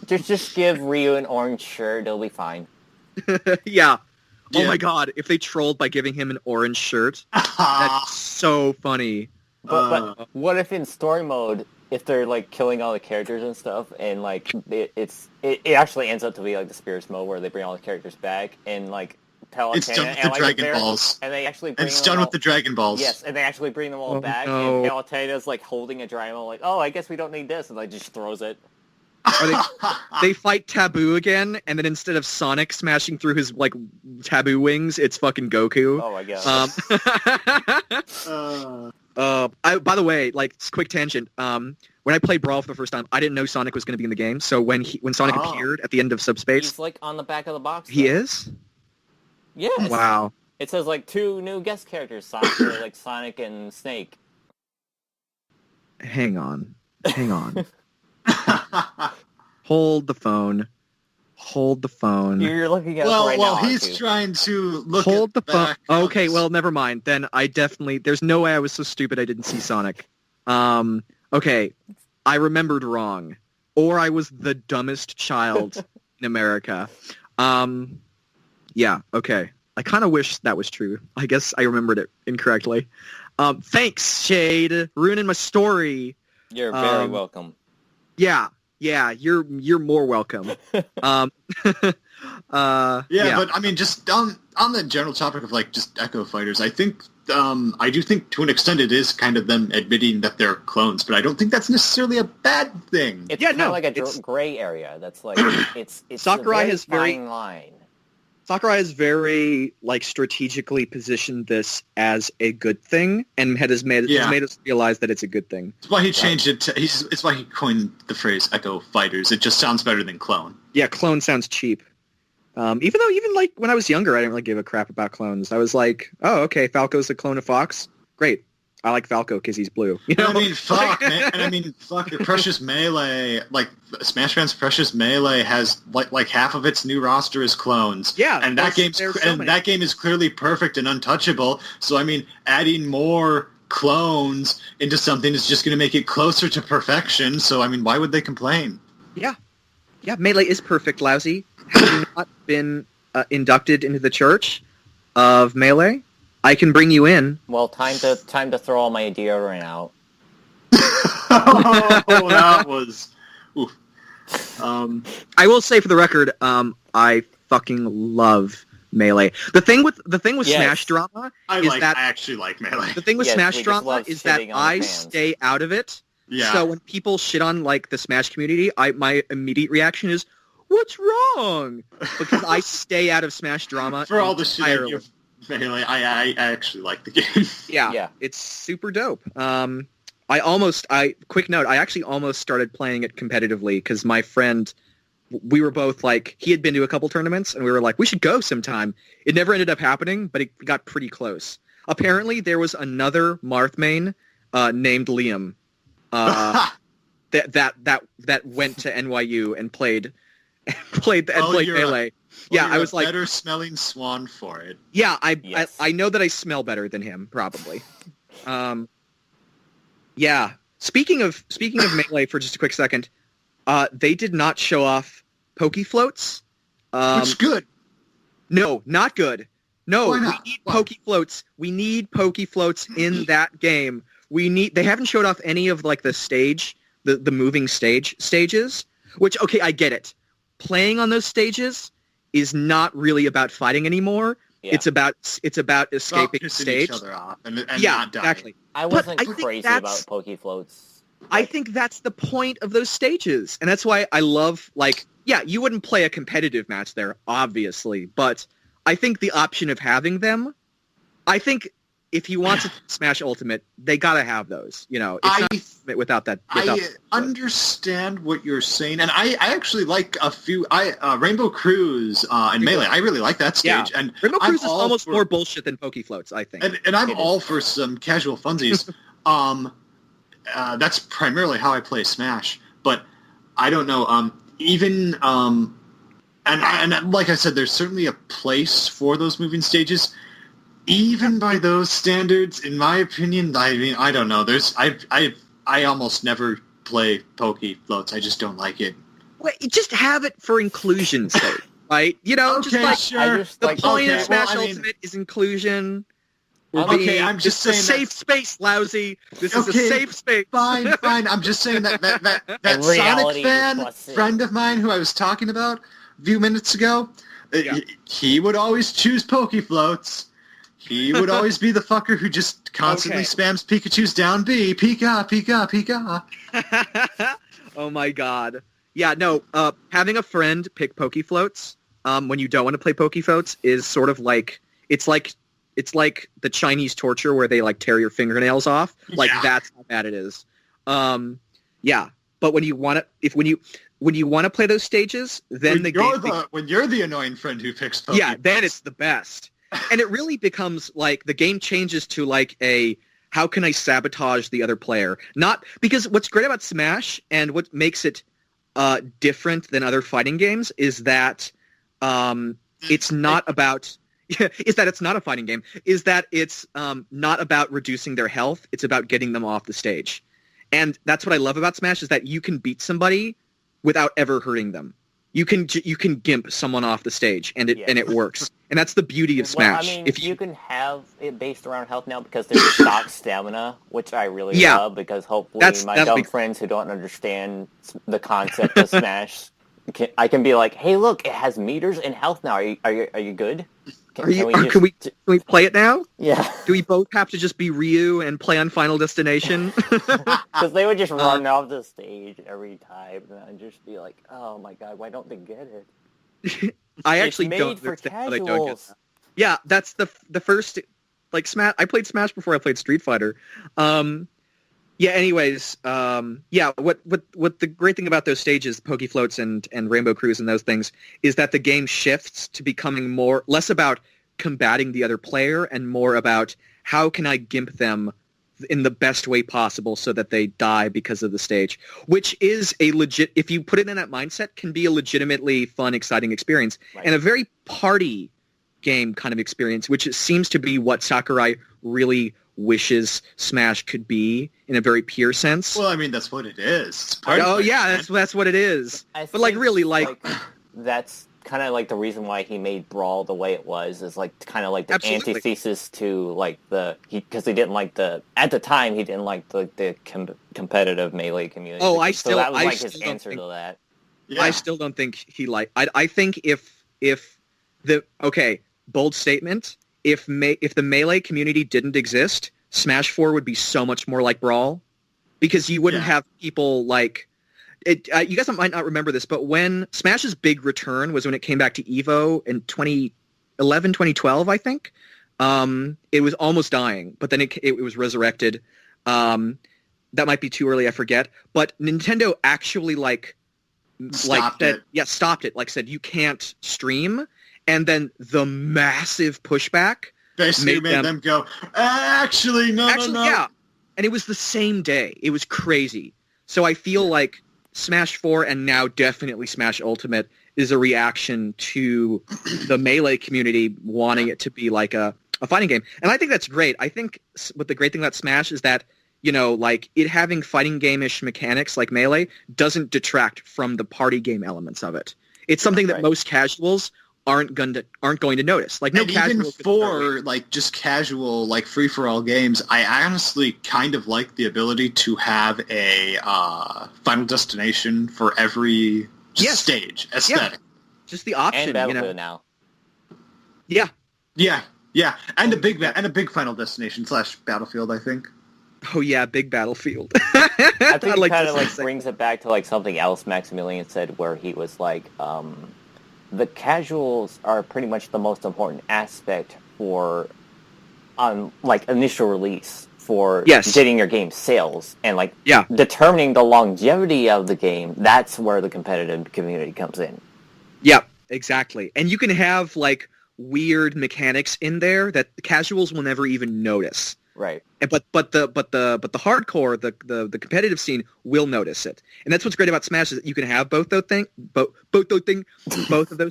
Just give Ryu an orange shirt. It'll be fine. Yeah. Oh my god, if they trolled by giving him an orange shirt, that's so funny. But what if in story mode, if they're like killing all the characters and stuff, and like it actually ends up to be like the Spirits mode where they bring all the characters back, and like it's done with the Dragon Balls, and they actually bring it's done with the Dragon Balls. Yes, and they actually bring them all back, and Palutena's like holding a Dragon Ball, like, oh, I guess we don't need this, and like just throws it. They fight Taboo again, and then instead of Sonic smashing through his like Taboo wings, it's fucking Goku. Oh, I guess. By the way, like, quick tangent. When I played Brawl for the first time, I didn't know Sonic was going to be in the game. So when Sonic appeared at the end of Subspace, he's like on the back of the box. He is? Yes. Wow. It says like 2 new guest characters, Sonic and Snake. Hang on. Hold the phone. Hold the phone. You're looking at it right now. Well, he's trying to look Hold at the phone. back Okay, notes. well, never mind. Then I definitely... There's no way I was so stupid I didn't see Sonic. Okay, I remembered wrong. Or I was the dumbest child in America. Yeah, okay. I kind of wish that was true. I guess I remembered it incorrectly. Thanks, Shade. Ruining my story. You're very welcome. Yeah, you're more welcome. Yeah, but I mean, just on the general topic of like just Echo Fighters, I think I do think to an extent it is kind of them admitting that they're clones, but I don't think that's necessarily a bad thing. It's kind of like a gray area. That's like it's Sakurai a has fine line. Sakurai has very like strategically positioned this as a good thing, and has made us realize that it's a good thing. That's why he changed it. It's why he coined the phrase "Echo Fighters." It just sounds better than clone. Yeah, clone sounds cheap. Even like when I was younger, I didn't really give a crap about clones. I was like, oh, okay, Falco's a clone of Fox. Great. I like Falco because he's blue. You know? I mean, fuck, man. And I mean, fuck, Precious Melee, like, Smash Brand's Precious Melee has, like half of its new roster is clones. Yeah. And that game is clearly perfect and untouchable. So, I mean, adding more clones into something is just going to make it closer to perfection. So, I mean, why would they complain? Yeah. Yeah, Melee is perfect, Lousy. Have you not been inducted into the Church of Melee? I can bring you in. Well, time to throw all my deodorant out. Oh, that was... Oof. I will say for the record, I fucking love Melee. The thing with Smash Drama I actually like Melee. The thing with Smash Drama is that I stay out of it. Yeah. So when people shit on like the Smash community, my immediate reaction is, "What's wrong?" Because I stay out of Smash Drama for all the shit I give Melee. I actually like the game. Yeah, it's super dope. Quick note, I actually almost started playing it competitively because my friend, we were both like, he had been to a couple tournaments and we were like, we should go sometime. It never ended up happening, but it got pretty close. Apparently there was another Marth main named Liam that went to NYU and played Melee. Yeah, I was like, better smelling Swan for it. Yeah, I know that I smell better than him, probably. Yeah. Speaking of Melee for just a quick second, they did not show off Pokefloats. Which good. No, not good. No, Why not? We need Pokefloats. We need Pokefloats in that game. They haven't showed off any of like the moving stages, which, okay, I get it. Playing on those stages is not really about fighting anymore. Yeah. It's about escaping the stage. Each other off and not dying. Exactly. I wasn't crazy about Pokefloats. I think that's the point of those stages, and that's why I love, like, yeah, you wouldn't play a competitive match there, obviously, but I think the option of having them, I think if you want to Smash Ultimate, they gotta have those. You know, it's not Ultimate without that. I understand what you're saying, and I actually like a few. Rainbow Cruise and Melee. I really like that stage. Yeah. And Rainbow Cruise is almost more bullshit than Pokefloats, I think. And I'm all for some casual funsies. That's primarily how I play Smash. But I don't know. And like I said, there's certainly a place for those moving stages. Even by those standards, in my opinion, I mean, I don't know. I almost never play Pokefloats. I just don't like it. Well, just have it for inclusion's sake, right? You know, okay, just like sure. The point of Smash Ultimate is inclusion. Okay, I'm just saying this is a safe space, Lousy. This is a safe space. Fine. I'm just saying that Sonic fan friend of mine who I was talking about a few minutes ago, he would always choose Pokefloats. He would always be the fucker who just constantly spams Pikachu's down B. Pika, Pika, Pika. Oh my god. Yeah, no, having a friend pick Pokefloats when you don't want to play Pokefloats is sort of like, it's like the Chinese torture where they like tear your fingernails off. Like that's how bad it is. Yeah, but when you want to play those stages, then when you're the annoying friend who picks Pokefloats. Yeah, then it's the best. And it really becomes like the game changes to like a how can I sabotage the other player? Not because what's great about Smash and what makes it different than other fighting games is that it's not about is that it's not a fighting game, is that it's not about reducing their health, it's about getting them off the stage. And that's what I love about Smash, is that you can beat somebody without ever hurting them. You can gimp someone off the stage, and it works. And that's the beauty of Smash. Well, I mean, if you can have it based around health now because there's stock stamina, which I really love, because hopefully my dumb friends who don't understand the concept of Smash, I can be like, hey, look, it has meters and health now. Are you good? Can we play it now? Yeah. Do we both have to just be Ryu and play on Final Destination? Because they would just run off the stage every time, and I'd just be like, oh my god, why don't they get it? I actually made don't for understand how casuals. they don't get that. Yeah, that's the first, like, Smash. I played Smash before I played Street Fighter. Yeah, anyways, what the great thing about those stages, Poke Floats and Rainbow Cruise and those things, is that the game shifts to becoming less about combating the other player and more about how can I gimp them in the best way possible so that they die because of the stage, which is if you put it in that mindset, can be a legitimately fun, exciting experience, and a very party game kind of experience, which seems to be what Sakurai really wishes Smash could be in a very pure sense. Well, I mean, that's what it is. It's party that's what it is. But like, really, like that's kind of like the reason why he made Brawl the way it was, is like kind of like the antithesis to like because he didn't like at the time he didn't like the competitive Melee community. Oh, that was his answer to that. Yeah. I still don't think he I think if bold statement, if the Melee community didn't exist, Smash 4 would be so much more like Brawl, because you wouldn't have people like it. You guys might not remember this, but when Smash's big return was when it came back to EVO in 2011, 2012, I think. It was almost dying, but then it was resurrected. That might be too early, I forget. But Nintendo actually stopped it. Like, said you can't stream. And then the massive pushback basically made them go, actually, no. Yeah. And it was the same day. It was crazy. So I feel like Smash 4 and now definitely Smash Ultimate is a reaction to the Melee community wanting it to be like a fighting game. And I think that's great. I think what the great thing about Smash is that, like it having fighting game-ish mechanics like Melee doesn't detract from the party game elements of it. It's something that most casuals aren't going to notice. Like, no, and even for like just casual, like free for all games, I honestly kind of like the ability to have a Final Destination for every stage aesthetic. Yeah. Just the option, and Battlefield now. Yeah, and a big Final Destination / Battlefield, I think. Oh yeah, big Battlefield. I think it kind of brings it back to like something else Maximilian said, where he was like, the casuals are pretty much the most important aspect for, like, initial release for getting your game sales and determining the longevity of the game. That's where the competitive community comes in. Yeah, exactly. And you can have like weird mechanics in there that the casuals will never even notice. Right. But the hardcore, the competitive scene will notice it. And that's what's great about Smash, is that you can have both of those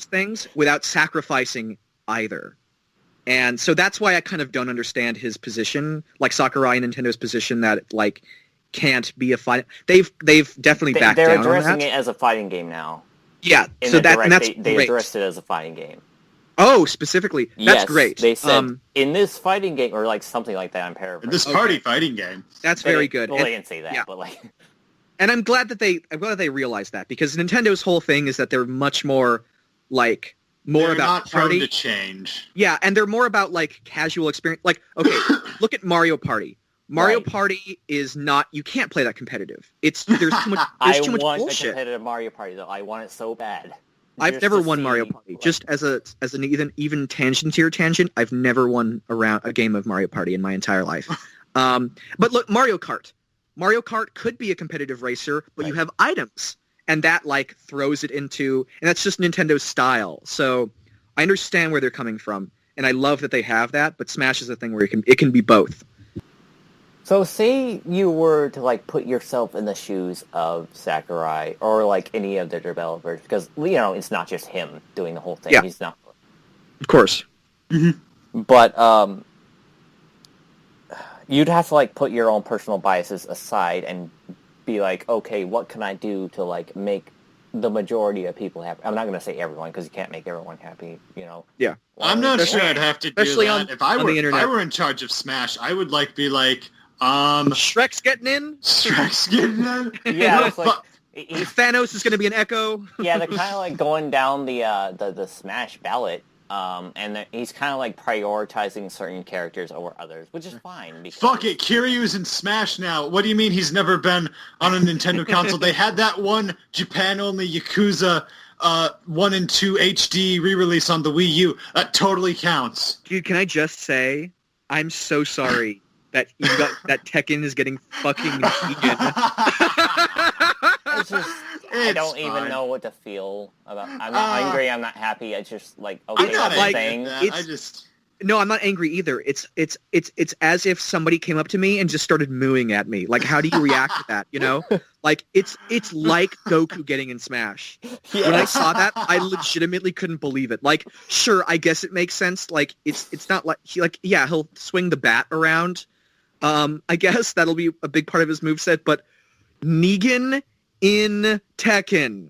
things without sacrificing either. And so that's why I kind of don't understand his position, like Sakurai and Nintendo's position that it, like, can't be a fight. They've definitely backed down on that. They're addressing it as a fighting game now. Yeah. So that's they addressed it as a fighting game. Oh, specifically. That's great. They said, in this fighting game, or like something like that, I'm paraphrasing. This party fighting game. That's very good. Well, they didn't say that, but like... And I'm glad that they realized that, because Nintendo's whole thing is that they're much more, like, they're about not party. Prone to change. Yeah, and they're more about, like, casual experience. Like, okay, look at Mario Party. Mario Party is not... You can't play that competitive. There's too much bullshit. I want a competitive Mario Party, though. I want it so bad. I've never won Mario Party. Just as an even tangent to your tangent, I've never won a game of Mario Party in my entire life. But look, Mario Kart. Mario Kart could be a competitive racer, but you have items, and that like throws it into, and that's just Nintendo's style. So I understand where they're coming from, and I love that they have that. But Smash is a thing where it can be both. So say you were to like put yourself in the shoes of Sakurai or like any of the developers, because it's not just him doing the whole thing. Yeah. He's not. Of course. But you'd have to like put your own personal biases aside and be like, okay, what can I do to like make the majority of people happy? I'm not going to say everyone because you can't make everyone happy. Yeah. I'm not sure I'd have to do Especially that. If I were in charge of Smash, I would be like, Shrek's getting in. Shrek's getting in. Yeah, it's like Thanos is going to be an Echo. Yeah, they're kind of like going down the Smash ballot, and he's kind of like prioritizing certain characters over others, which is fine. Because... Fuck it, Kiryu's in Smash now. What do you mean he's never been on a Nintendo console? They had that one Japan-only Yakuza 1 and 2 HD re-release on the Wii U. That totally counts. Dude, can I just say, I'm so sorry that that Tekken is getting fucking vegan. I don't even know what to feel about. I'm not angry. I'm not happy. It's just like, okay, I'm not thing. No, I'm not angry either. It's as if somebody came up to me and just started mooing at me. Like, how do you react to that? Like it's like Goku getting in Smash. Yeah. When I saw that, I legitimately couldn't believe it. Like, sure, I guess it makes sense. Like, it's not like he'll swing the bat around. I guess that'll be a big part of his moveset. But Negan in Tekken.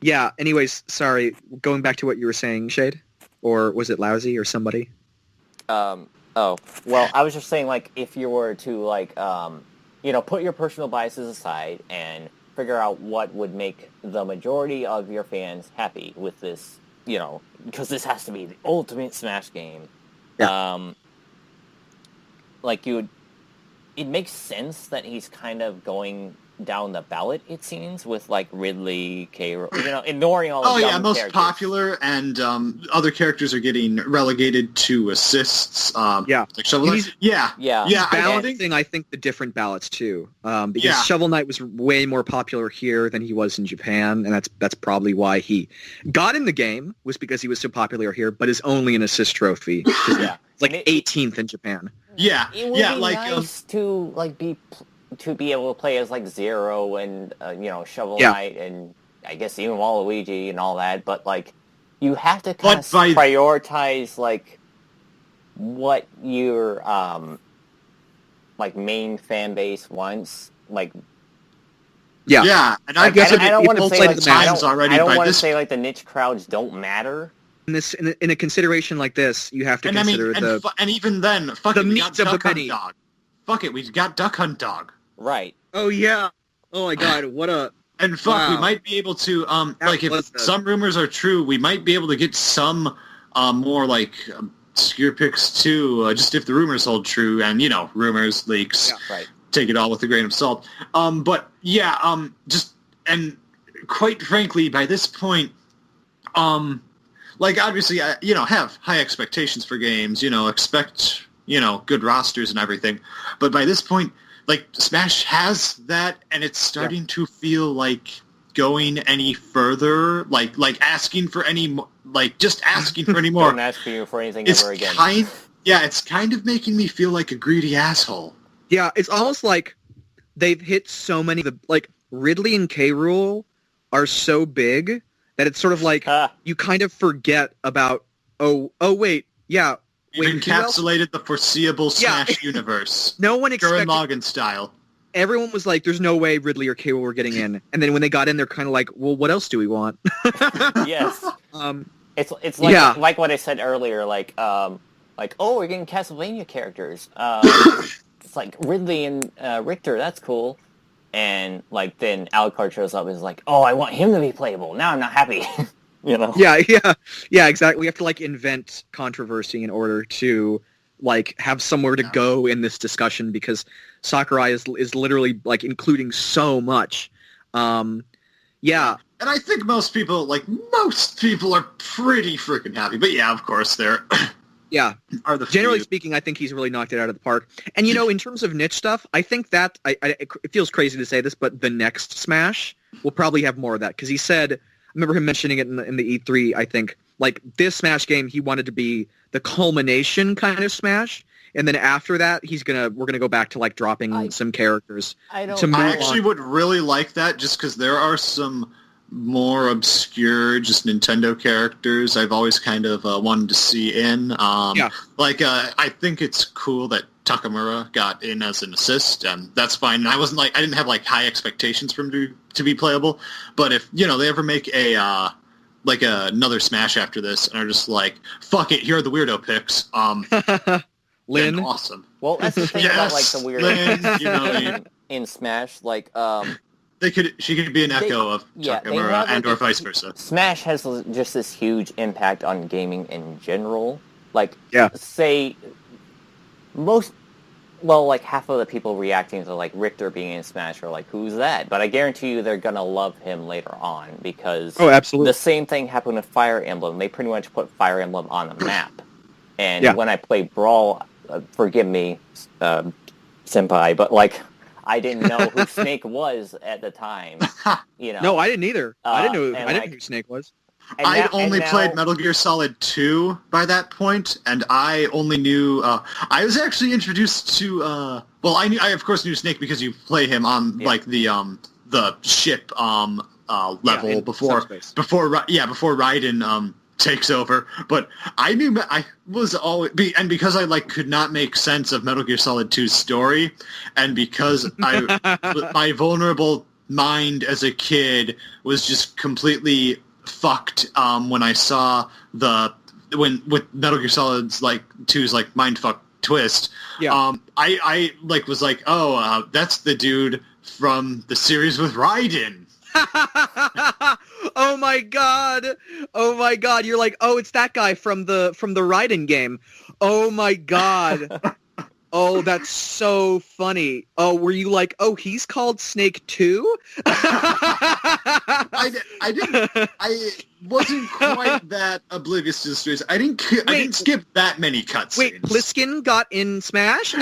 Yeah. Anyways, sorry. Going back to what you were saying, Shade. Or was it Lousy or somebody? Well, I was just saying, like, if you were to, like, put your personal biases aside and figure out what would make the majority of your fans happy with this, because this has to be the ultimate Smash game. Yeah. It makes sense that he's kind of going down the ballot, it seems, with like Ridley, K. Ignoring all the most characters. Popular, and other characters are getting relegated to assists. Like Shovel Knight. He's balancing, I think, the different ballots too, because Shovel Knight was way more popular here than he was in Japan, and that's probably why he got in the game, was because he was so popular here, but is only an assist trophy. It's like 18th in Japan. It would be nice to be able to play as like Zero and Shovel Knight and I guess even Waluigi and all that, but like you have to kind of prioritize like what your like main fan base wants. Like and I guess I don't want to say like I don't want to say like the niche crowds don't matter. In a consideration like this, you have to consider and even then, fuck the it, meats of the penny. Dog. Fuck it, we've got Duck Hunt Dog. Right. Oh yeah. Oh my god, what a... And we might be able to, if some rumors are true, we might be able to get some more, like, obscure picks too, just if the rumors hold true, and, rumors, leaks, take it all with a grain of salt. And quite frankly, by this point, obviously, have high expectations for games, expect, good rosters and everything, but by this point, like, Smash has that, and it's starting to feel like going any further, like asking for any more, just asking for any more. Don't ask you for anything ever again. It's kind of making me feel like a greedy asshole. Yeah, it's almost like they've hit so many, Ridley and K. Rool are so big that it's sort of like you kind of forget about, wait, We've encapsulated the foreseeable Smash universe. No one expected... Gurren Lagann style. Everyone was like, there's no way Ridley or K. Rool were getting in. And then when they got in, they're kind of like, well, what else do we want? Yes. It's like what I said earlier, we're getting Castlevania characters. It's like Ridley and Richter, that's cool. And then Alucard shows up and is like, oh, I want him to be playable. Now I'm not happy. Yeah, exactly. We have to invent controversy in order to have somewhere to go in this discussion, because Sakurai is literally including so much. And I think most people are pretty freaking happy. But yeah, of course they're generally speaking, I think he's really knocked it out of the park. And in terms of niche stuff, I think that it feels crazy to say this, but the next Smash will probably have more of that, because he said, I remember him mentioning it in the E3, I think, this Smash game, he wanted to be the culmination kind of Smash, and then after that, we're gonna go back to like dropping some characters. I actually would really like that, just because there are some more obscure, just Nintendo characters I've always kind of wanted to see in. I think it's cool that Takamura got in as an assist, and that's fine. I didn't have like high expectations for him to be playable, but if they ever make a another Smash after this and are just like, fuck it, here are the weirdo picks. Lynn, awesome. Well, that's the thing about like the weirdo Lynn, in Smash, like she could be an echo of Takamura and or vice versa. Smash has just this huge impact on gaming in general. Like, say half of the people reacting to like Richter being in Smash are like, who's that? But I guarantee you they're gonna love him later on, because absolutely. The same thing happened with Fire Emblem. They pretty much put Fire Emblem on the map. And when I played Brawl, forgive me, senpai, but like I didn't know who Snake was at the time. No, I didn't either. I didn't know who Snake was. I'd only played Metal Gear Solid 2 by that point, and I only knew... I was actually introduced to... I of course knew Snake because you play him on the ship level before Raiden takes over. But I knew I was always... And because I could not make sense of Metal Gear Solid 2's story, and because my vulnerable mind as a kid was just completely fucked when I saw with Metal Gear Solid's 2's mindfuck twist. I was like, that's the dude from the series with Raiden. Oh my god! You're like, it's that guy from the Raiden game. Oh my god! Oh, that's so funny. Oh, were you like, he's called Snake too? I wasn't quite that oblivious to the stories. I didn't skip that many cutscenes. Wait, Pliskin got in Smash?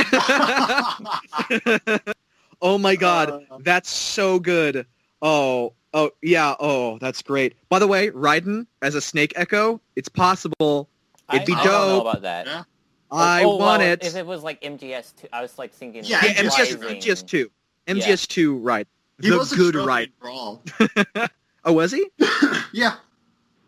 Oh my god, that's so good. Oh, yeah, that's great. By the way, Raiden as a Snake Echo, it's possible. It'd be dope. I don't know about that. Yeah. I want it. If it was like MGS2, I was like thinking... Yeah, MGS2. MGS2 Raiden. He was good a Raiden. Brawl. Oh, was he? Yeah.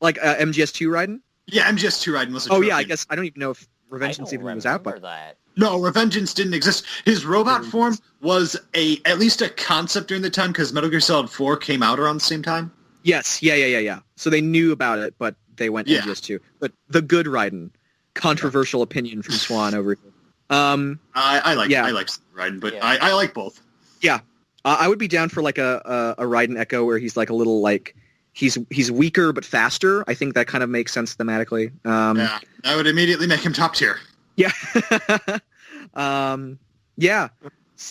Like MGS2 Raiden? Yeah, MGS2 Raiden was a trophy. Oh, yeah, I guess I don't even know if Revengeance even was out, but... that. No, Revengeance didn't exist. His robot form was at least a concept during the time, because Metal Gear Solid 4 came out around the same time. Yes, yeah. So they knew about it, but they went MGS2. But the good Raiden. Controversial opinion from Swan over here. I like Raiden, but I like both. Yeah. I would be down for like a Raiden Echo where he's like a little like he's weaker but faster. I think that kind of makes sense thematically. Yeah, I would immediately make him top tier. Yeah. Yeah.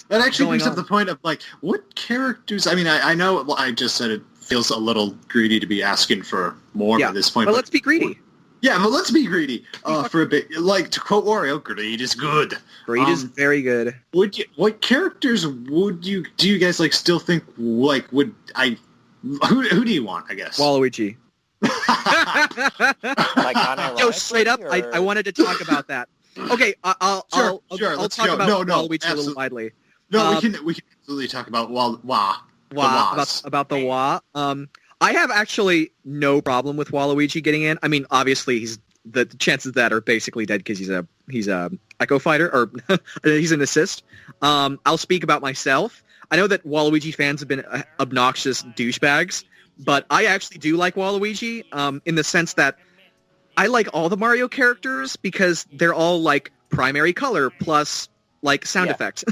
That actually brings up the point of like, what characters? I mean, I know I just said it feels a little greedy to be asking for more at this point. But let's be greedy. Yeah, but let's be greedy for a bit. Like, to quote Wario, greed is good. Greed is very good. What characters do you guys still think who do you want, I guess? Waluigi. Yo, straight up, I wanted to talk about that. Okay, I'll talk about Waluigi a little widely. No, we can absolutely talk about about the Wah. I have actually no problem with Waluigi getting in. I mean, obviously, the chances of that are basically dead because he's a Echo Fighter, or he's an assist. I'll speak about myself. I know that Waluigi fans have been obnoxious douchebags, but I actually do like Waluigi in the sense that I like all the Mario characters because they're all like primary color plus like sound effects.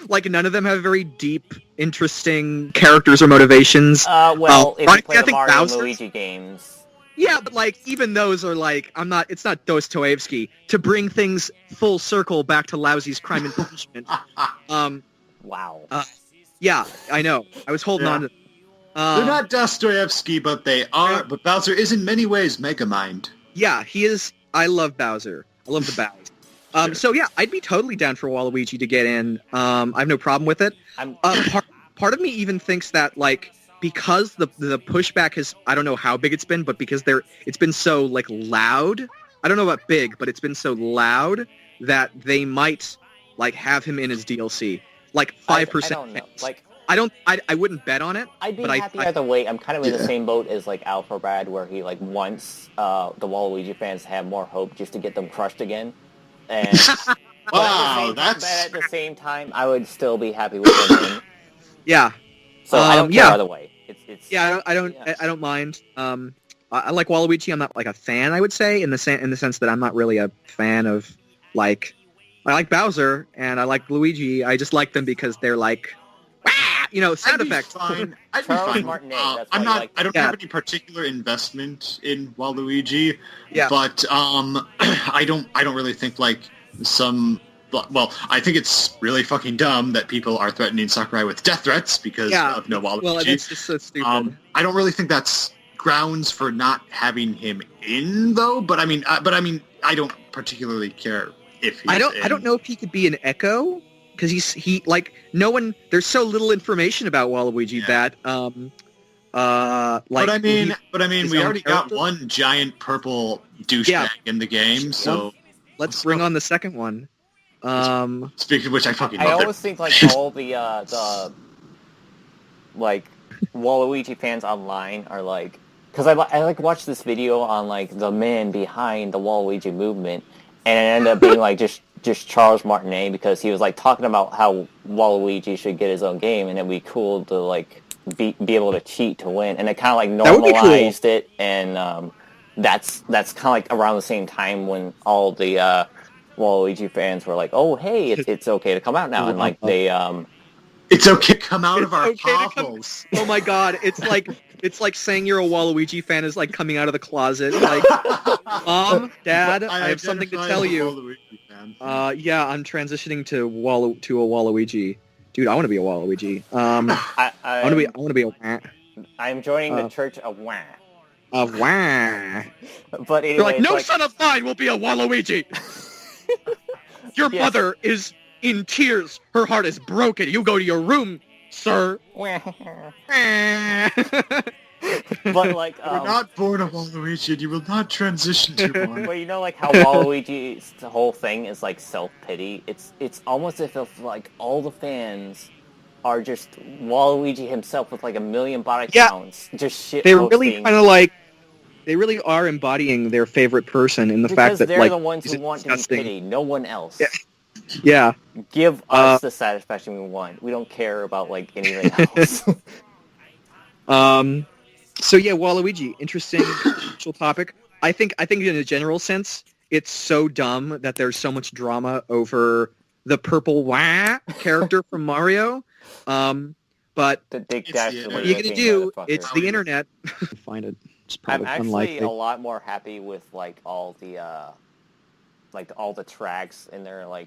Like none of them have very deep, interesting characters or motivations. If you play the Mario Bowser, and Luigi games. Yeah, but like even those are like it's not Dostoevsky to bring things full circle back to Lousy's Crime and Punishment. Wow. Yeah, I know. I was holding on to. They're not Dostoevsky, but they are. But Bowser is in many ways Megamind. Yeah, he is. I love Bowser. I love the Bowser. So yeah, I'd be totally down for Waluigi to get in. I have no problem with it. Part of me even thinks that like because the pushback has, I don't know how big it's been, but because it's been so like loud I don't know about big, but it's been so loud that they might like have him in his DLC. Like 5%. I don't know. Like I wouldn't bet on it. I'd be but happy either way. I'm kind of in the same boat as like Alpha Brad, where he like wants the Waluigi fans to have more hope just to get them crushed again. And Wow, but at the same time, I would still be happy with him. Yeah. So I don't care either way. It's I don't mind. I like Waluigi. I'm not like a fan, I would say, in the sense that I'm not really a fan of like. I like Bowser and I like Luigi. I just like them because they're like, wah! Sound effects. Fine. I'd be Charles fine. Martinet, that's I'm why not. I don't have any particular investment in Waluigi. Yeah. But I don't really think like some. Well, I think it's really fucking dumb that people are threatening Sakurai with death threats because of no Waluigi. Well, it's just so stupid. I don't really think that's grounds for not having him in, though. But I mean, I don't particularly care if he's I don't know if he could be an Echo because he like no one. There's so little information about Waluigi that like. But I mean, we already got one giant purple douchebag in the game, so let's bring on the second one. Speaking of which, I fucking I love always it. think like all the like Waluigi fans online are like, because I like watched this video on like the man behind the Waluigi movement, and it ended up being like just Charles Martinet, because he was like talking about how Waluigi should get his own game and it'd be cool to like be able to cheat to win, and it kind of like normalized it, and that's kind of like around the same time when all the Waluigi fans were like, "Oh, hey, it's okay to come out now," and like they it's okay to come out of our house. Oh my god, it's like saying you're a Waluigi fan is like coming out of the closet. Like, Mom, Dad, I have something to tell you. Yeah, I'm transitioning to a Waluigi. Dude, I want to be a Waluigi. I want to be a. I'm joining the Church of Wah. Of Wah. But anyway, they're like, no son of mine will be a Waluigi. Your mother is in tears. Her heart is broken. You go to your room, sir. But like, you're not born a Waluigi, and you will not transition to one. But you know, like how Waluigi's the whole thing is like self-pity. It's almost as if like all the fans are just Waluigi himself with like 1 million bot accounts. Just shit. They're really kind of like. They really are embodying their favorite person in the fact that they're like the ones who want to be pitied, no one else. Yeah. Give us the satisfaction we want. We don't care about like anything else. So yeah, Waluigi, interesting topic. I think in a general sense, it's so dumb that there's so much drama over the purple wah character from Mario. But what are you gonna do? It's the internet. Find it. I'm actually a lot more happy with like all the all the tracks in there, like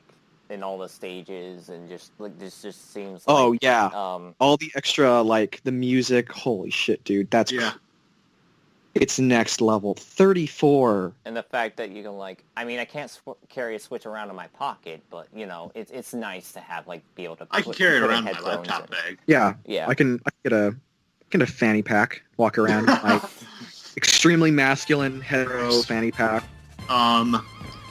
in all the stages, and just like this just seems like, all the extra like the music. Holy shit, dude, that's it's next level. 34. And the fact that you can like, I mean, I can't carry a Switch around in my pocket, but you know, it's nice to have like be able to. I can carry it around in my laptop bag. Yeah. I can get a fanny pack, walk around my extremely masculine hetero fanny pack. Can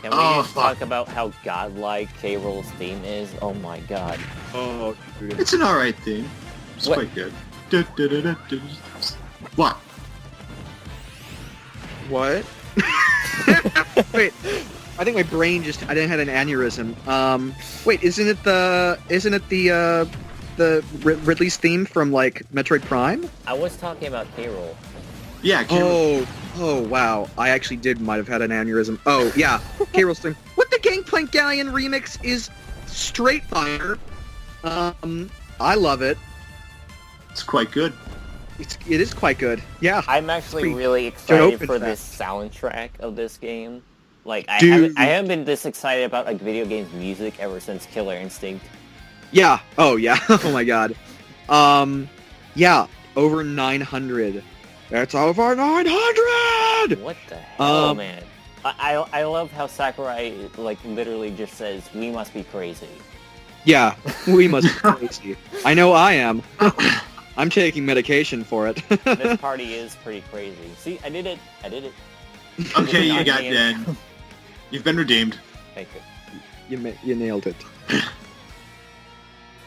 we just talk about how godlike K-Rool's theme is? Oh my god. Oh, dude. It's an alright theme. It's quite good. What? What? Wait, I think my brain I didn't have an aneurysm. Wait, isn't it the Ridley's theme from like Metroid Prime? I was talking about K-Rool. Yeah, K-Rool. Oh, wow. I actually might have had an aneurysm. Oh, yeah. K-Rool's theme. What the Gangplank Galleon remix is straight fire. I love it. It's quite good. It is quite good. Yeah. I'm actually really excited for this soundtrack of this game. Like, I haven't been this excited about like video games music ever since Killer Instinct. Yeah. Oh, yeah. Oh, my God. Yeah. Over 900. That's over 900! What the hell, man? I love how Sakurai, like, literally just says, we must be crazy. Yeah, we must be crazy. I know I am. I'm taking medication for it. This party is pretty crazy. See, I did it. Okay, you got Den. You've been redeemed. Thank you. You nailed it.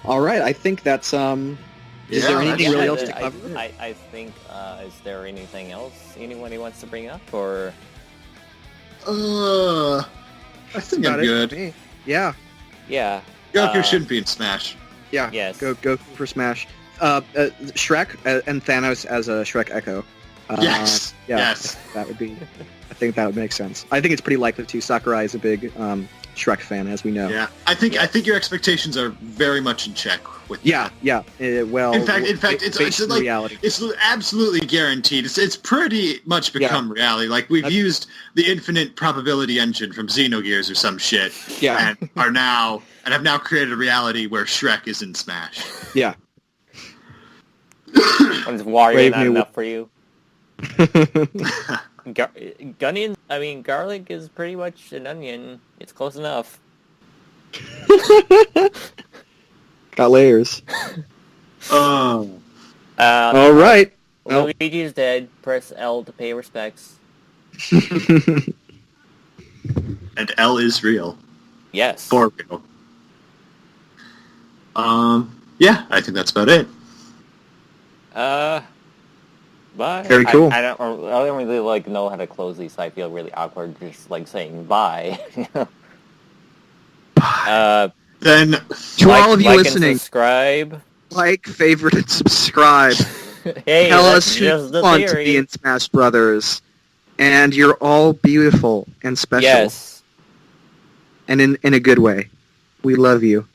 All right, I think that's Is there anything really else to cover? I think. Is there anything else anyone wants to bring up, or? I think I'm good. Yeah. Yeah. Goku shouldn't be in Smash. Yeah. Yes. Go for Smash. Shrek and Thanos as a Shrek Echo. Yes. Yeah, Yes. That would be. I think that would make sense. I think it's pretty likely too. Sakurai is a big Shrek fan, as we know. Yeah. I think your expectations are very much in check with Yeah. that. Yeah. Well. In fact, it's like reality. It's absolutely guaranteed. It's pretty much become reality. Like we've used the infinite probability engine from Xenogears or some shit. Yeah. And have now created a reality where Shrek is in Smash. Yeah. Is Wario not enough for you? Garlic is pretty much an onion. It's close enough. Got layers. Oh. All right. Well. Luigi's dead. Press L to pay respects. And L is real. Yes. For real. Yeah, I think that's about it. Bye. Very cool. I don't really know how to close these, so I feel really awkward just saying bye. Then to all of you listening, and subscribe, favorite, and subscribe. Hey, tell us who just you want to be in Smash Brothers, and you're all beautiful and special. Yes, and in a good way. We love you.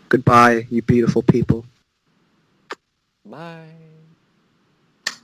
Goodbye, you beautiful people. Bye.